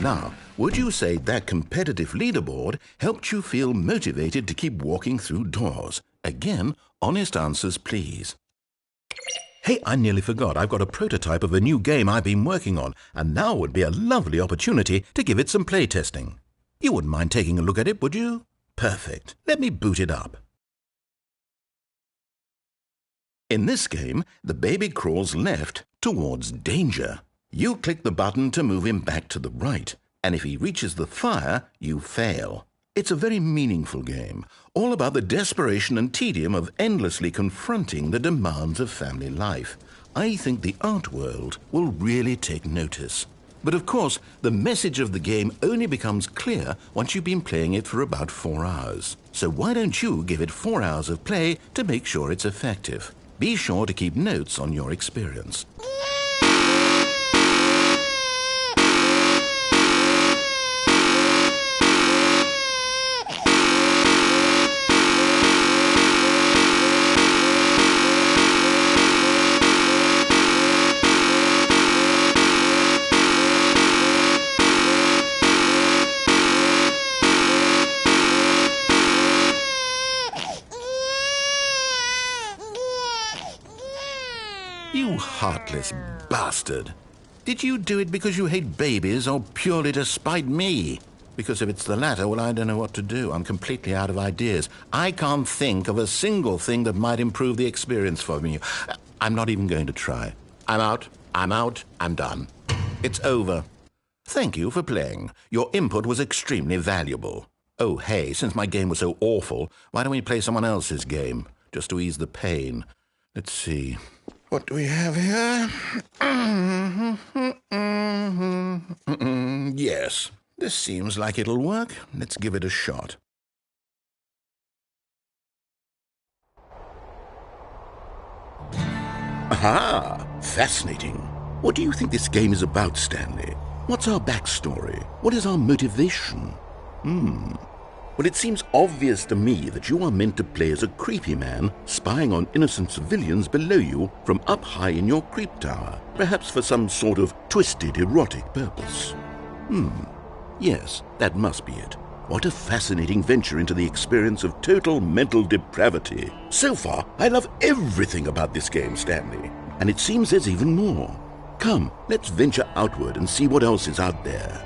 Now, would you say that competitive leaderboard helped you feel motivated to keep walking through doors? Again, honest answers, please. Hey, I nearly forgot. I've got a prototype of a new game I've been working on, and now would be a lovely opportunity to give it some playtesting. You wouldn't mind taking a look at it, would you? Perfect. Let me boot it up. In this game, the baby crawls left towards danger. You click the button to move him back to the right, and if he reaches the fire, you fail. It's a very meaningful game, all about the desperation and tedium of endlessly confronting the demands of family life. I think the art world will really take notice. But of course, the message of the game only becomes clear once you've been playing it for about 4 hours. So why don't you give it 4 hours of play to make sure it's effective? Be sure to keep notes on your experience. You heartless bastard. Did you do it because you hate babies or purely to spite me? Because if it's the latter, well, I don't know what to do. I'm completely out of ideas. I can't think of a single thing that might improve the experience for me. I'm not even going to try. I'm out, I'm done. It's over. Thank you for playing. Your input was extremely valuable. Oh, hey, since my game was so awful, why don't we play someone else's game, just to ease the pain? Let's see. What do we have here? Yes, this seems like it'll work. Let's give it a shot. Aha! Fascinating. What do you think this game is about, Stanley? What's our backstory? What is our motivation? Well, it seems obvious to me that you are meant to play as a creepy man spying on innocent civilians below you from up high in your creep tower, perhaps for some sort of twisted erotic purpose. Yes, that must be it. What a fascinating venture into the experience of total mental depravity. So far, I love everything about this game, Stanley. And it seems there's even more. Come, let's venture outward and see what else is out there.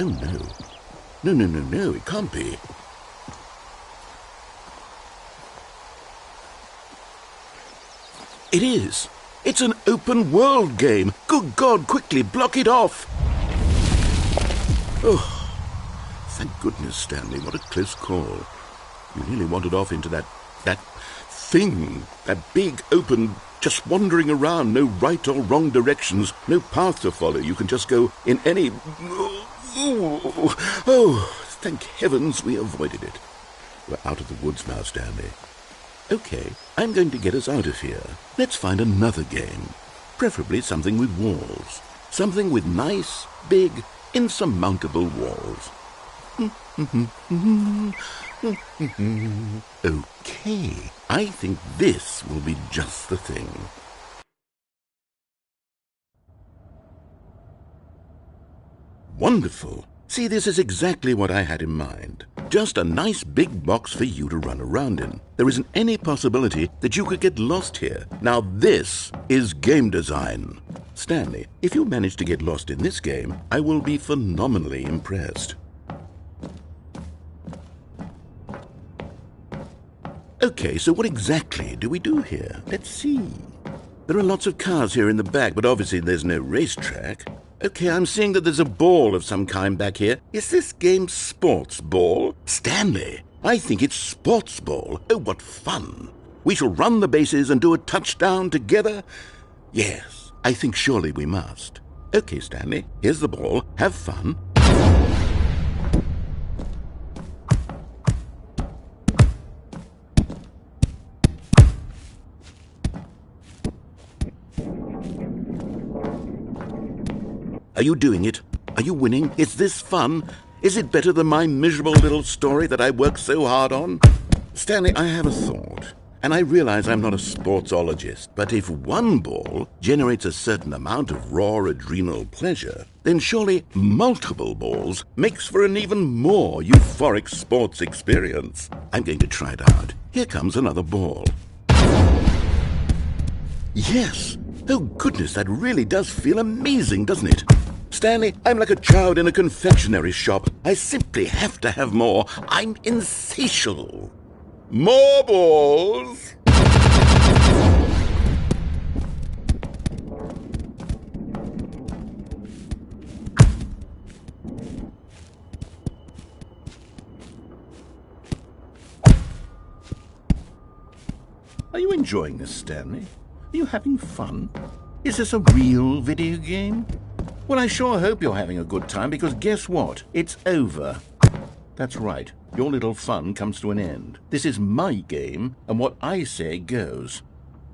Oh, no. No, it can't be. It is. It's an open world game. Good God, quickly, block it off. Oh, thank goodness, Stanley. What a close call. You nearly wandered off into that thing. That big, open, just wandering around. No right or wrong directions. No path to follow. You can just go in any... Oh, thank heavens we avoided it. We're out of the woods now, Stanley. Okay, I'm going to get us out of here. Let's find another game. Preferably something with walls. Something with nice, big, insurmountable walls. Okay, I think this will be just the thing. Wonderful. See, this is exactly what I had in mind. Just a nice big box for you to run around in. There isn't any possibility that you could get lost here. Now this is game design. Stanley, if you manage to get lost in this game, I will be phenomenally impressed. Okay, so what exactly do we do here? Let's see. There are lots of cars here in the back, but obviously there's no racetrack. Okay, I'm seeing that there's a ball of some kind back here. Is this game sports ball? Stanley, I think it's sports ball. Oh, what fun. We shall run the bases and do a touchdown together? Yes, I think surely we must. Okay, Stanley, here's the ball. Have fun. Are you doing it? Are you winning? Is this fun? Is it better than my miserable little story that I worked so hard on? Stanley, I have a thought, and I realize I'm not a sportsologist, but if one ball generates a certain amount of raw adrenal pleasure, then surely multiple balls makes for an even more euphoric sports experience. I'm going to try it out. Here comes another ball. Yes! Oh goodness, that really does feel amazing, doesn't it? Stanley, I'm like a child in a confectionery shop. I simply have to have more. I'm insatiable. More balls! Are you enjoying this, Stanley? Are you having fun? Is this a real video game? Well, I sure hope you're having a good time, because guess what? It's over. That's right. Your little fun comes to an end. This is my game, and what I say goes.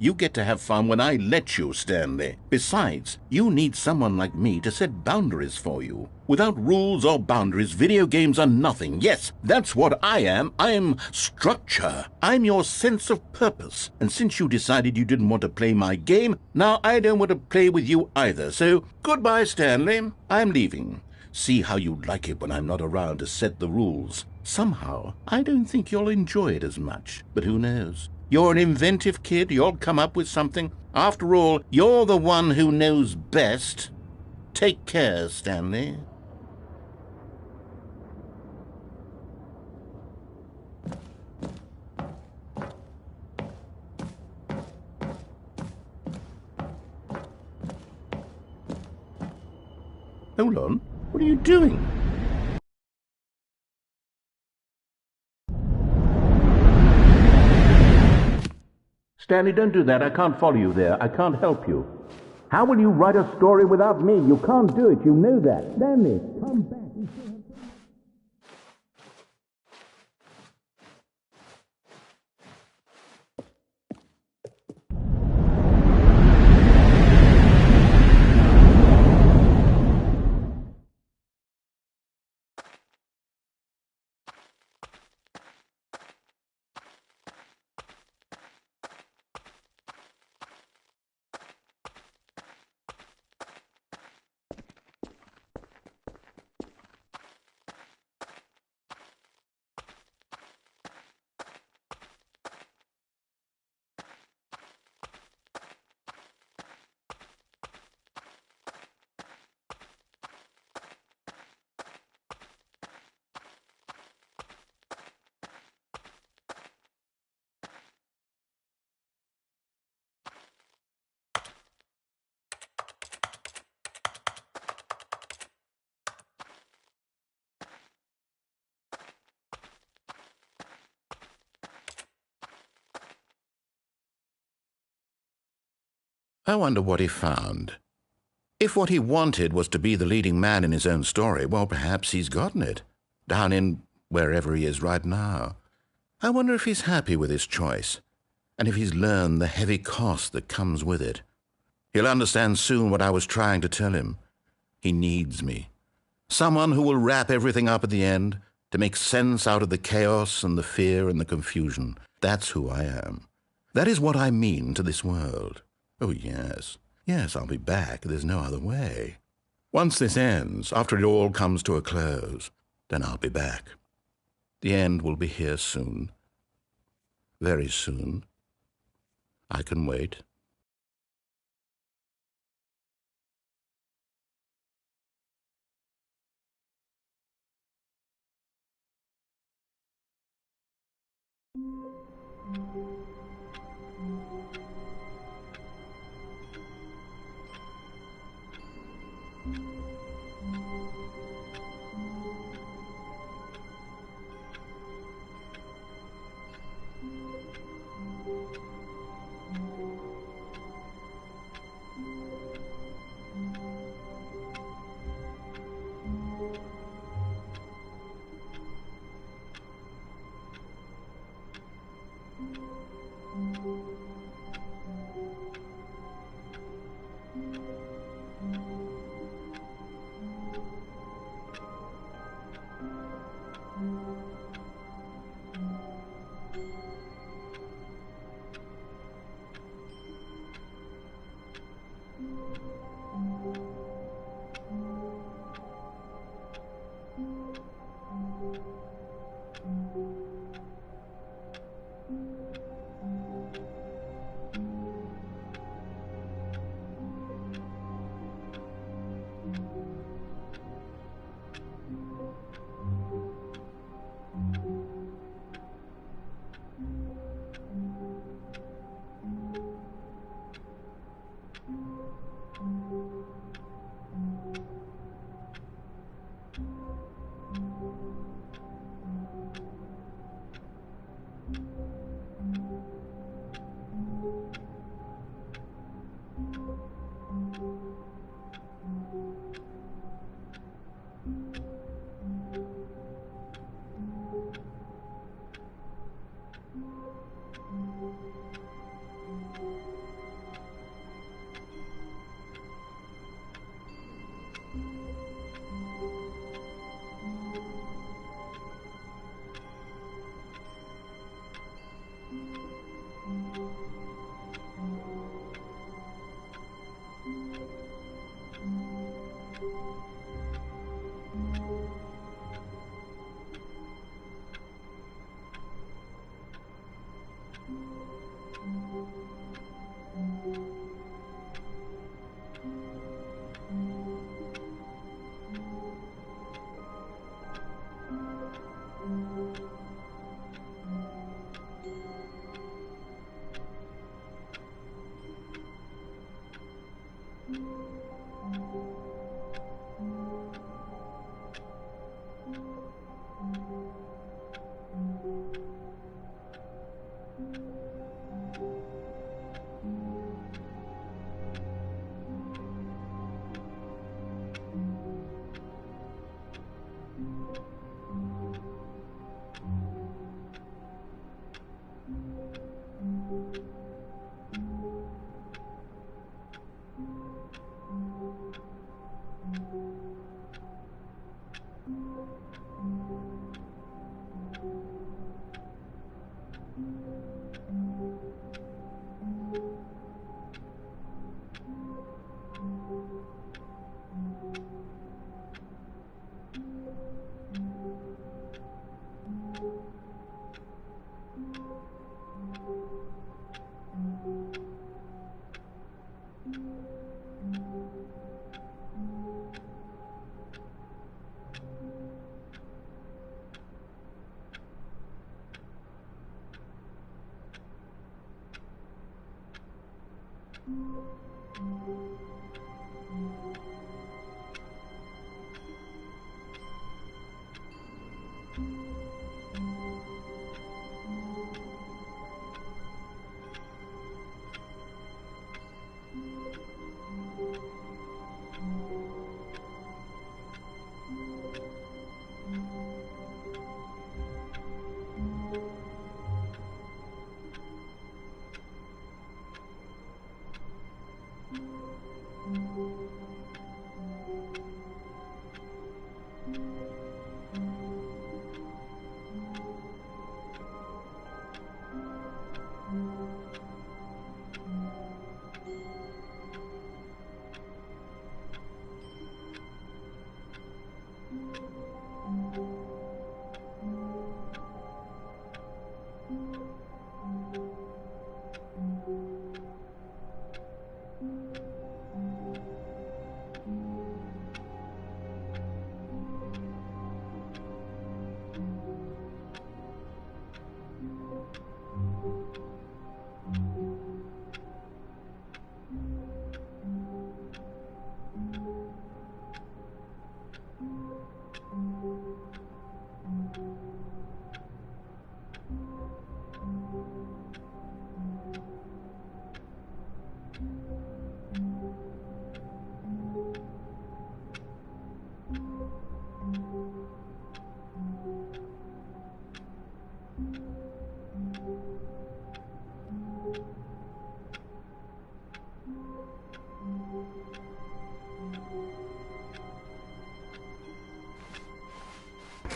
You get to have fun when I let you, Stanley. Besides, you need someone like me to set boundaries for you. Without rules or boundaries, video games are nothing. Yes, that's what I am. I'm structure. I'm your sense of purpose. And since you decided you didn't want to play my game, now I don't want to play with you either. So, goodbye, Stanley. I'm leaving. See how you like it when I'm not around to set the rules. Somehow, I don't think you'll enjoy it as much. But who knows? You're an inventive kid. You'll come up with something. After all, you're the one who knows best. Take care, Stanley. Hold on. What are you doing? Stanley, don't do that. I can't follow you there. I can't help you. How will you write a story without me? You can't do it. You know that. Stanley, come back. I wonder what he found. If what he wanted was to be the leading man in his own story, well, perhaps he's gotten it, down in wherever he is right now. I wonder if he's happy with his choice, and if he's learned the heavy cost that comes with it. He'll understand soon what I was trying to tell him. He needs me. Someone who will wrap everything up at the end, to make sense out of the chaos and the fear and the confusion. That's who I am. That is what I mean to this world. Oh, yes. Yes, I'll be back. There's no other way. Once this ends, after it all comes to a close, then I'll be back. The end will be here soon. Very soon. I can wait.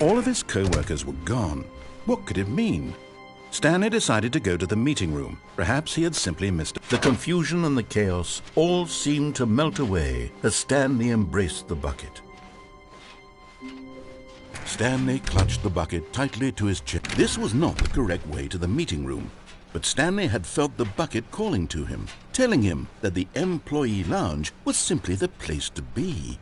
All of his co-workers were gone. What could it mean? Stanley decided to go to the meeting room. Perhaps he had simply missed it. The confusion and the chaos all seemed to melt away as Stanley embraced the bucket. Stanley clutched the bucket tightly to his chest. This was not the correct way to the meeting room, but Stanley had felt the bucket calling to him, telling him that the employee lounge was simply the place to be.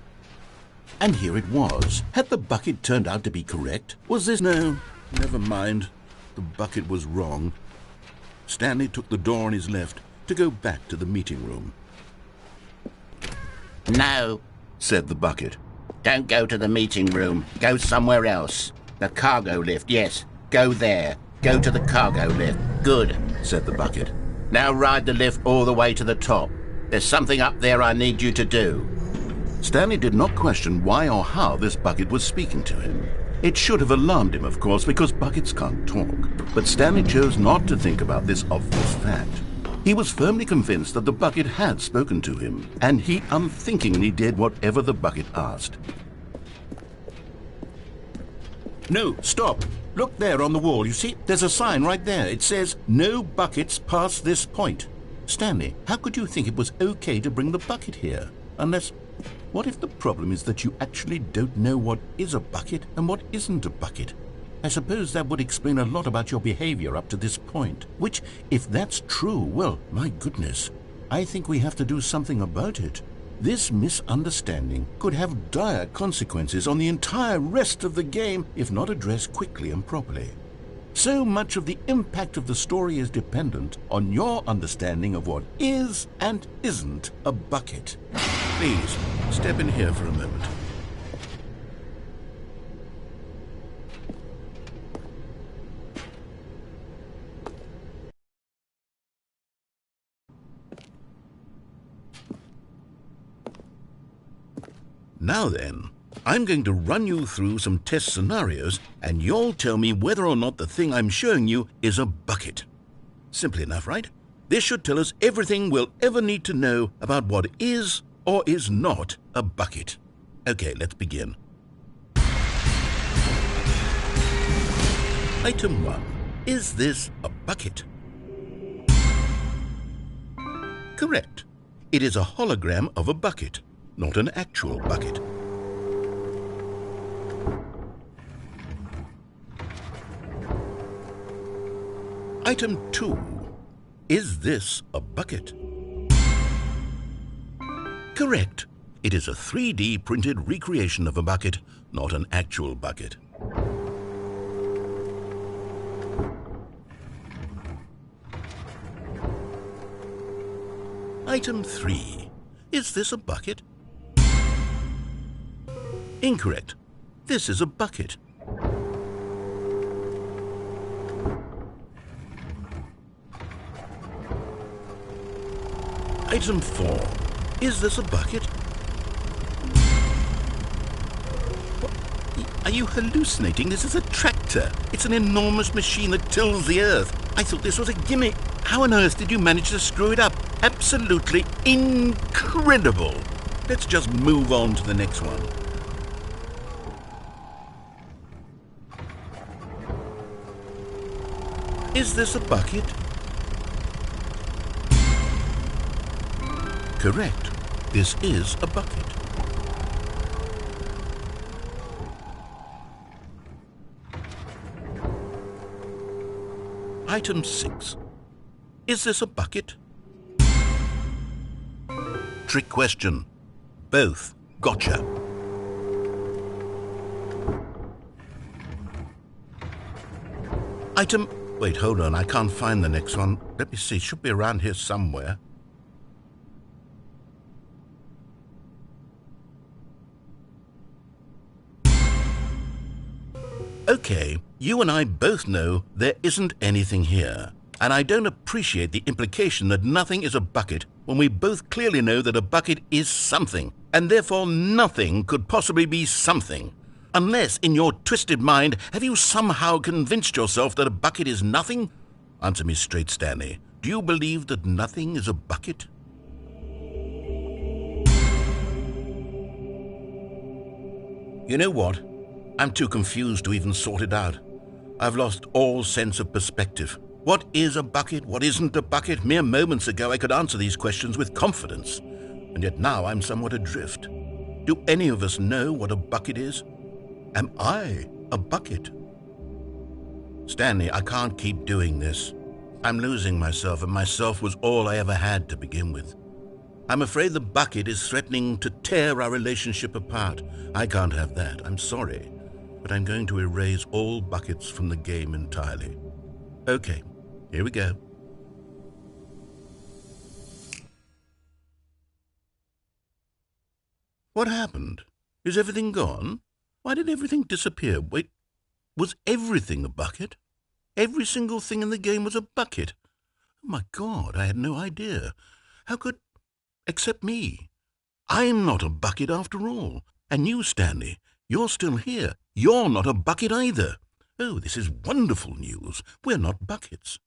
And here it was. Had the bucket turned out to be correct? Was this... No, never mind. The bucket was wrong. Stanley took the door on his left to go back to the meeting room. "No," said the bucket. "Don't go to the meeting room. Go somewhere else. The cargo lift, yes. Go there. Go to the cargo lift." "Good," said the bucket. "Now ride the lift all the way to the top. There's something up there I need you to do." Stanley did not question why or how this bucket was speaking to him. It should have alarmed him, of course, because buckets can't talk. But Stanley chose not to think about this obvious fact. He was firmly convinced that the bucket had spoken to him, and he unthinkingly did whatever the bucket asked. "No, stop. Look there on the wall. You see, there's a sign right there. It says, 'No buckets past this point.' Stanley, how could you think it was okay to bring the bucket here? Unless... What if the problem is that you actually don't know what is a bucket and what isn't a bucket? I suppose that would explain a lot about your behavior up to this point. Which, if that's true, well, my goodness, I think we have to do something about it. This misunderstanding could have dire consequences on the entire rest of the game if not addressed quickly and properly. So much of the impact of the story is dependent on your understanding of what is and isn't a bucket. Please, step in here for a moment. Now then, I'm going to run you through some test scenarios, and you'll tell me whether or not the thing I'm showing you is a bucket. Simple enough, right? This should tell us everything we'll ever need to know about what is or is not a bucket. Okay, let's begin. Item 1. Is this a bucket? Correct. It is a hologram of a bucket, not an actual bucket. Item 2. Is this a bucket? Correct. It is a 3D printed recreation of a bucket, not an actual bucket. Item 3. Is this a bucket? Incorrect. This is a bucket. Item 4. Is this a bucket? What? Are you hallucinating? This is a tractor. It's an enormous machine that tills the earth. I thought this was a gimmick. How on earth did you manage to screw it up? Absolutely incredible. Let's just move on to the next one. Is this a bucket? Correct. This is a bucket. Item 6. Is this a bucket? Trick question. Both. Gotcha. Item... Wait, hold on. I can't find the next one. Let me see. It should be around here somewhere. Okay, you and I both know there isn't anything here. And I don't appreciate the implication that nothing is a bucket when we both clearly know that a bucket is something, and therefore nothing could possibly be something. Unless, in your twisted mind, have you somehow convinced yourself that a bucket is nothing? Answer me straight, Stanley. Do you believe that nothing is a bucket? You know what? I'm too confused to even sort it out. I've lost all sense of perspective. What is a bucket? What isn't a bucket? Mere moments ago I could answer these questions with confidence, and yet now I'm somewhat adrift. Do any of us know what a bucket is? Am I a bucket? Stanley, I can't keep doing this. I'm losing myself, and myself was all I ever had to begin with. I'm afraid the bucket is threatening to tear our relationship apart. I can't have that. I'm sorry, but I'm going to erase all buckets from the game entirely. Okay, here we go. What happened? Is everything gone? Why did everything disappear? Wait, was everything a bucket? Every single thing in the game was a bucket. Oh my God, I had no idea. How could... Except me. I'm not a bucket after all. And you, Stanley, you're still here. You're not a bucket either. Oh, this is wonderful news. We're not buckets.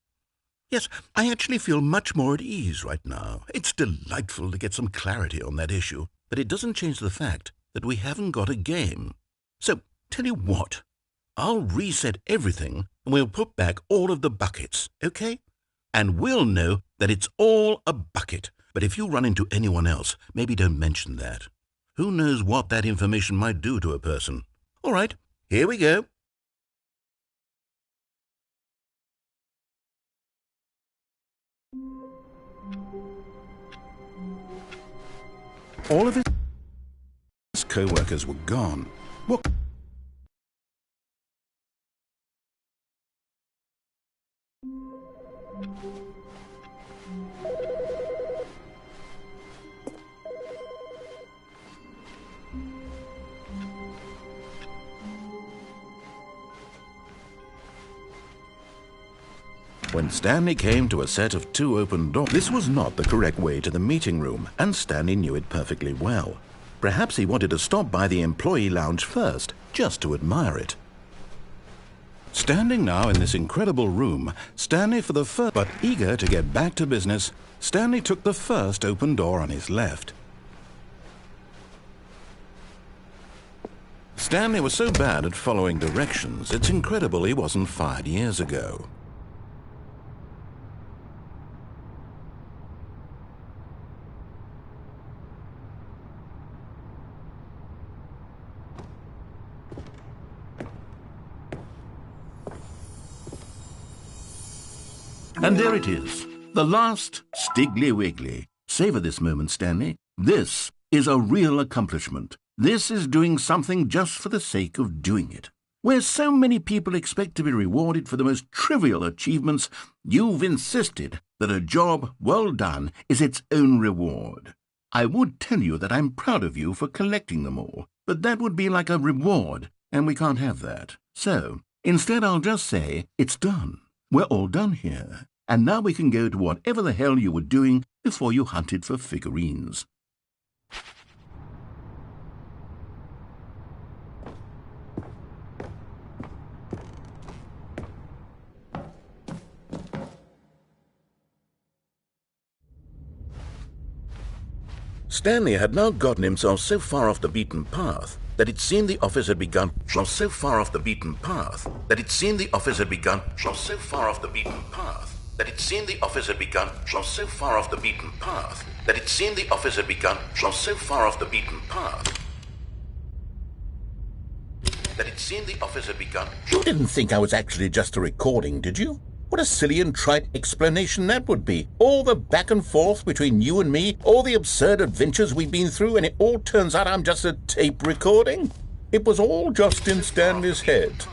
Yes, I actually feel much more at ease right now. It's delightful to get some clarity on that issue, but it doesn't change the fact that we haven't got a game. So, tell you what, I'll reset everything and we'll put back all of the buckets, okay? And we'll know that it's all a bucket. But if you run into anyone else, maybe don't mention that. Who knows what that information might do to a person? All right, here we go. All of his co-workers were gone. What? When Stanley came to a set of 2 open doors, this was not the correct way to the meeting room, and Stanley knew it perfectly well. Perhaps he wanted to stop by the employee lounge first, just to admire it. Standing now in this incredible room, Stanley for the first, but eager to get back to business, Stanley took the first open door on his left. Stanley was so bad at following directions, it's incredible he wasn't fired years ago. And there it is, the last Stiggly Wiggly. Savor this moment, Stanley. This is a real accomplishment. This is doing something just for the sake of doing it. Where so many people expect to be rewarded for the most trivial achievements, you've insisted that a job well done is its own reward. I would tell you that I'm proud of you for collecting them all, but that would be like a reward, and we can't have that. So, instead I'll just say, it's done. We're all done here, and now we can go to whatever the hell you were doing before you hunted for figurines. Stanley had now gotten himself so far off the beaten path that it seemed the office had begun. So far off the beaten path that it seemed the office had begun. So far off the beaten path that it seemed the office had begun. So far off the beaten path that it seemed the office had begun. So far off the beaten path that it seemed the office had begun. You didn't think I was actually just a recording, did you? What a silly and trite explanation that would be. All the back and forth between you and me, all the absurd adventures we've been through, and it all turns out I'm just a tape recording? It was all just in Stanley's head.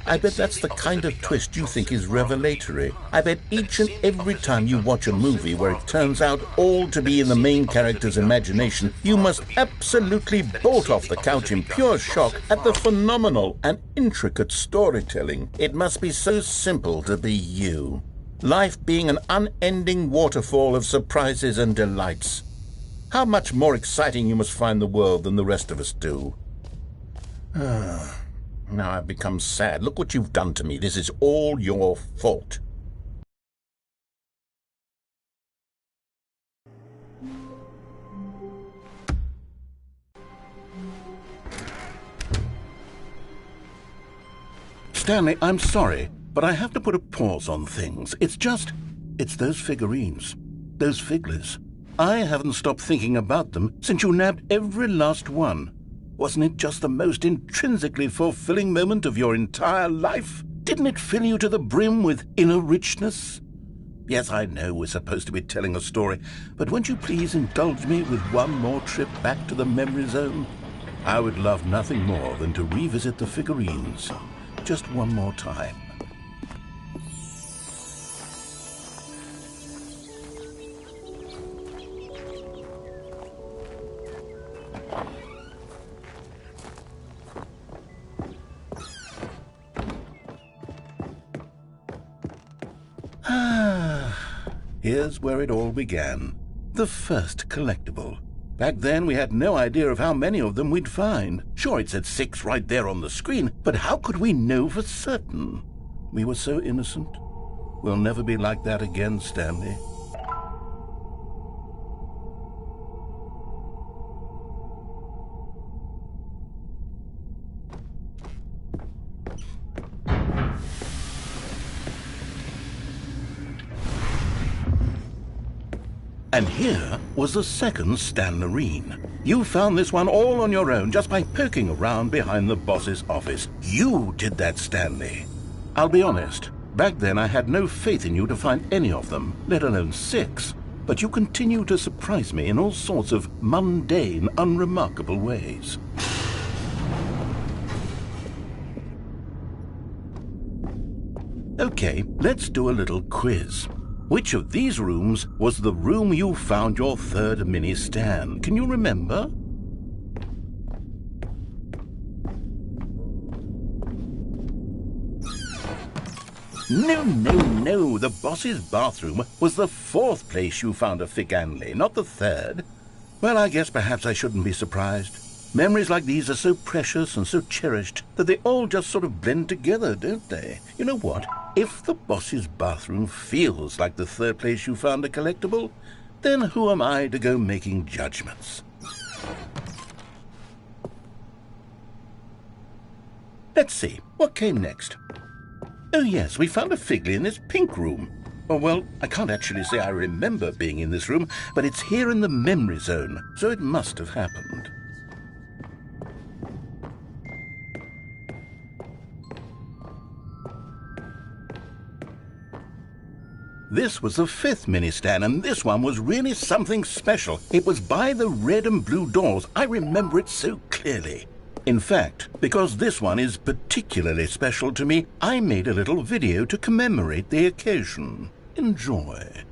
I bet that's the kind of twist you think is revelatory. I bet each and every time you watch a movie where it turns out all to be in the main character's imagination, you must absolutely bolt off the couch in pure shock at the phenomenal and intricate storytelling. It must be so simple to be you. Life being an unending waterfall of surprises and delights. How much more exciting you must find the world than the rest of us do. Now I've become sad. Look what you've done to me. This is all your fault. Stanley, I'm sorry, but I have to put a pause on things. It's those figurines, those figglers. I haven't stopped thinking about them since you nabbed every last one. Wasn't it just the most intrinsically fulfilling moment of your entire life? Didn't it fill you to the brim with inner richness? Yes, I know we're supposed to be telling a story, but won't you please indulge me with one more trip back to the memory zone? I would love nothing more than to revisit the figurines just one more time. Here's where it all began. The first collectible. Back then, we had no idea of how many of them we'd find. Sure, it said 6 right there on the screen, but how could we know for certain? We were so innocent. We'll never be like that again, Stanley. And here was the second Stanlerine. You found this one all on your own just by poking around behind the boss's office. You did that, Stanley. I'll be honest, back then I had no faith in you to find any of them, let alone 6. But you continue to surprise me in all sorts of mundane, unremarkable ways. Okay, let's do a little quiz. Which of these rooms was the room you found your third mini Stan? Can you remember? No. The boss's bathroom was the 4th place you found a Stanley, not the 3rd. Well, I guess perhaps I shouldn't be surprised. Memories like these are so precious and so cherished that they all just sort of blend together, don't they? You know what? If the boss's bathroom feels like the 3rd place you found a collectible, then who am I to go making judgments? Let's see, what came next? Oh yes, we found a Figley in this pink room. Oh, well, I can't actually say I remember being in this room, but it's here in the memory zone, so it must have happened. This was the 5th mini-Stan, and this one was really something special. It was by the red and blue doors. I remember it so clearly. In fact, because this one is particularly special to me, I made a little video to commemorate the occasion. Enjoy.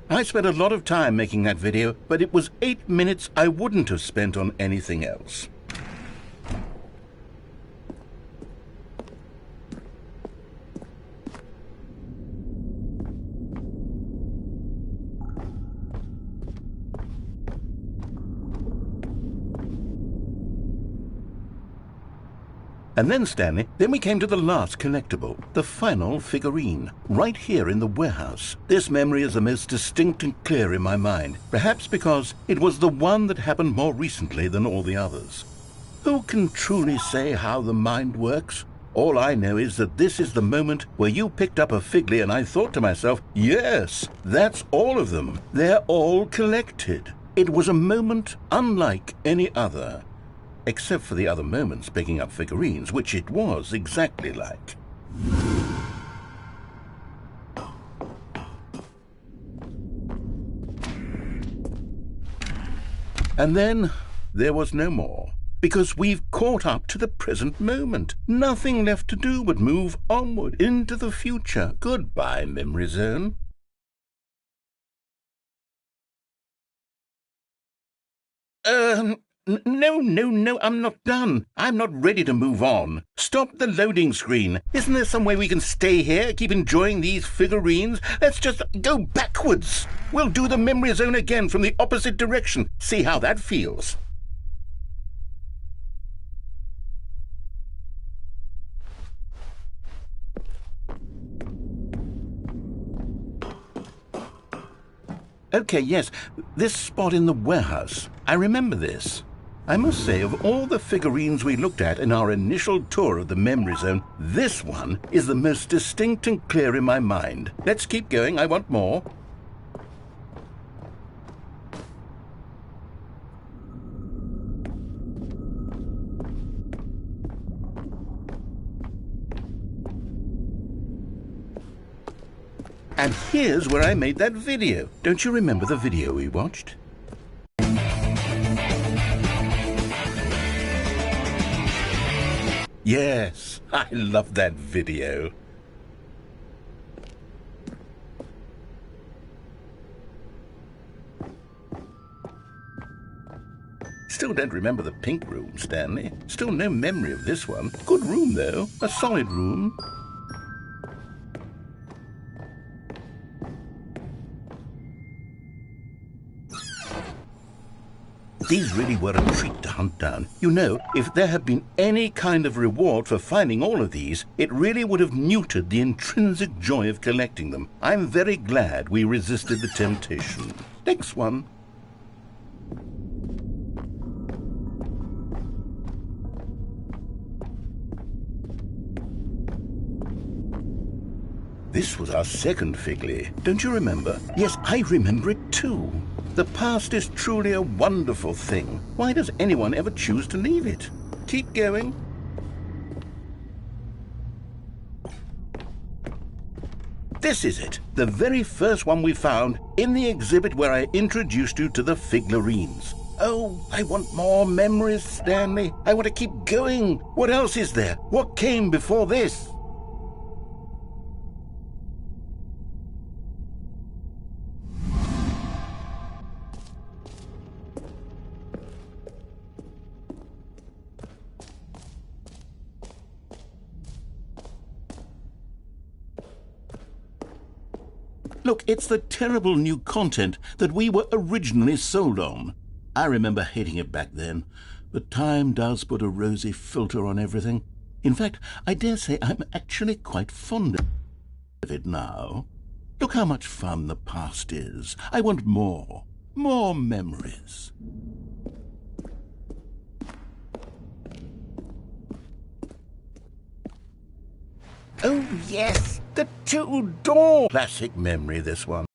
I spent a lot of time making that video, but it was 8 minutes I wouldn't have spent on anything else. And then, Stanley, we came to the last collectible, the final figurine, right here in the warehouse. This memory is the most distinct and clear in my mind, perhaps because it was the one that happened more recently than all the others. Who can truly say how the mind works? All I know is that this is the moment where you picked up a Figley and I thought to myself, yes, that's all of them. They're all collected. It was a moment unlike any other. Except for the other moments picking up figurines, which it was exactly like. And then there was no more. because we've caught up to the present moment. Nothing left to do but move onward into the future. Goodbye, memory zone. No, I'm not done. I'm not ready to move on. Stop the loading screen. Isn't there some way we can stay here, keep enjoying these figurines? Let's just go backwards. We'll do the memory zone again from the opposite direction. See how that feels. Okay, yes, this spot in the warehouse. I remember this. I must say, of all the figurines we looked at in our initial tour of the memory zone, this one is the most distinct and clear in my mind. Let's keep going. I want more. And here's where I made that video. Don't you remember the video we watched? Yes, I love that video. Still don't remember the pink room, Stanley. Still no memory of this one. Good room, though. A solid room. These really were a treat to hunt down. You know, if there had been any kind of reward for finding all of these, it really would have neutered the intrinsic joy of collecting them. I'm very glad we resisted the temptation. Next one. This was our second Figley. Don't you remember? Yes, I remember it too. The past is truly a wonderful thing. Why does anyone ever choose to leave it? Keep going. This is it, the very first one we found in the exhibit where I introduced you to the figurines. Oh, I want more memories, Stanley. I want to keep going. What else is there? What came before this? Look, it's the terrible new content that we were originally sold on. I remember hating it back then, but time does put a rosy filter on everything. In fact, I dare say I'm actually quite fond of it now. Look how much fun the past is. I want more. More memories. Oh, yes! The two-door! Classic memory, this one.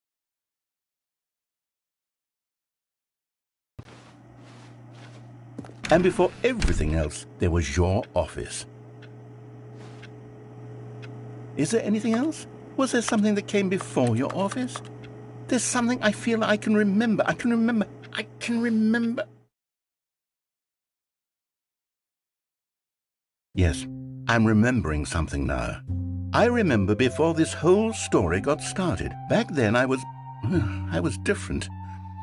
And before everything else, there was your office. Is there anything else? Was there something that came before your office? There's something I feel I can remember. I can remember. Yes, I'm remembering something now. I remember before this whole story got started. Back then I was different.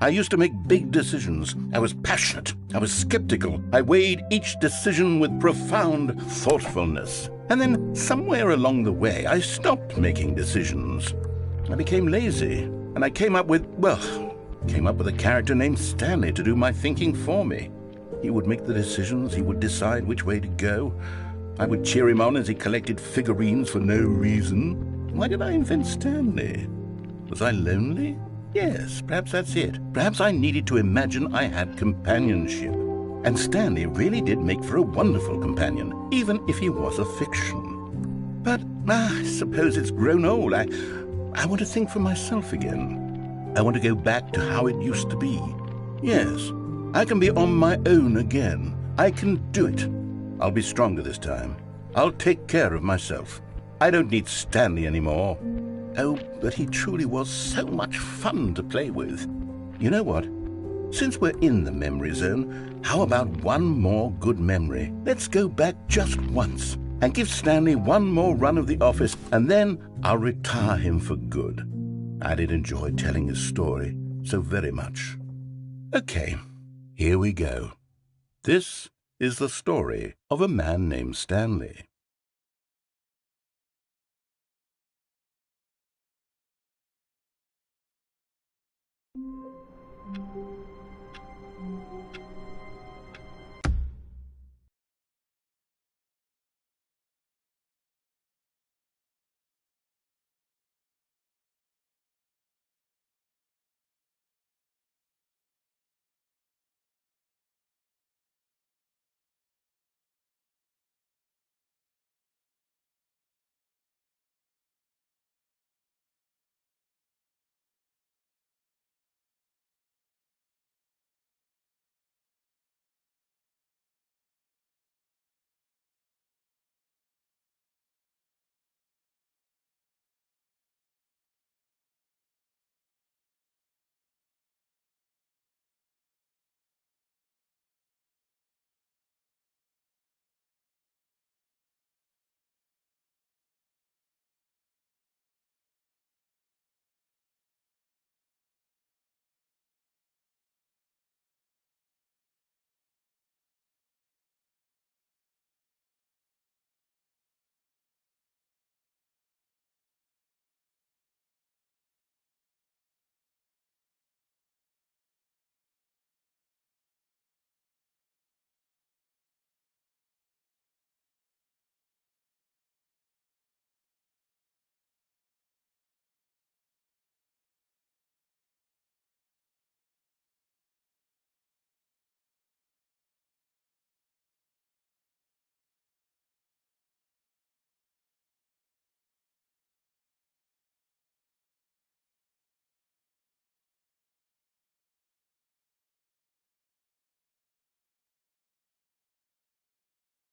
I used to make big decisions. I was passionate. I was skeptical. I weighed each decision with profound thoughtfulness. And then somewhere along the way, I stopped making decisions. I became lazy, and I came up with a character named Stanley to do my thinking for me. He would make the decisions. He would decide which way to go. I would cheer him on as he collected figurines for no reason. Why did I invent Stanley? Was I lonely? Yes, perhaps that's it. Perhaps I needed to imagine I had companionship. And Stanley really did make for a wonderful companion, even if he was a fiction. But I suppose it's grown old. I want to think for myself again. I want to go back to how it used to be. Yes, I can be on my own again. I can do it. I'll be stronger this time. I'll take care of myself. I don't need Stanley anymore. Oh, but he truly was so much fun to play with. You know what? Since we're in the memory zone, how about one more good memory? Let's go back just once and give Stanley one more run of the office, and then I'll retire him for good. I did enjoy telling his story so very much. Okay, here we go. This is the story of a man named Stanley.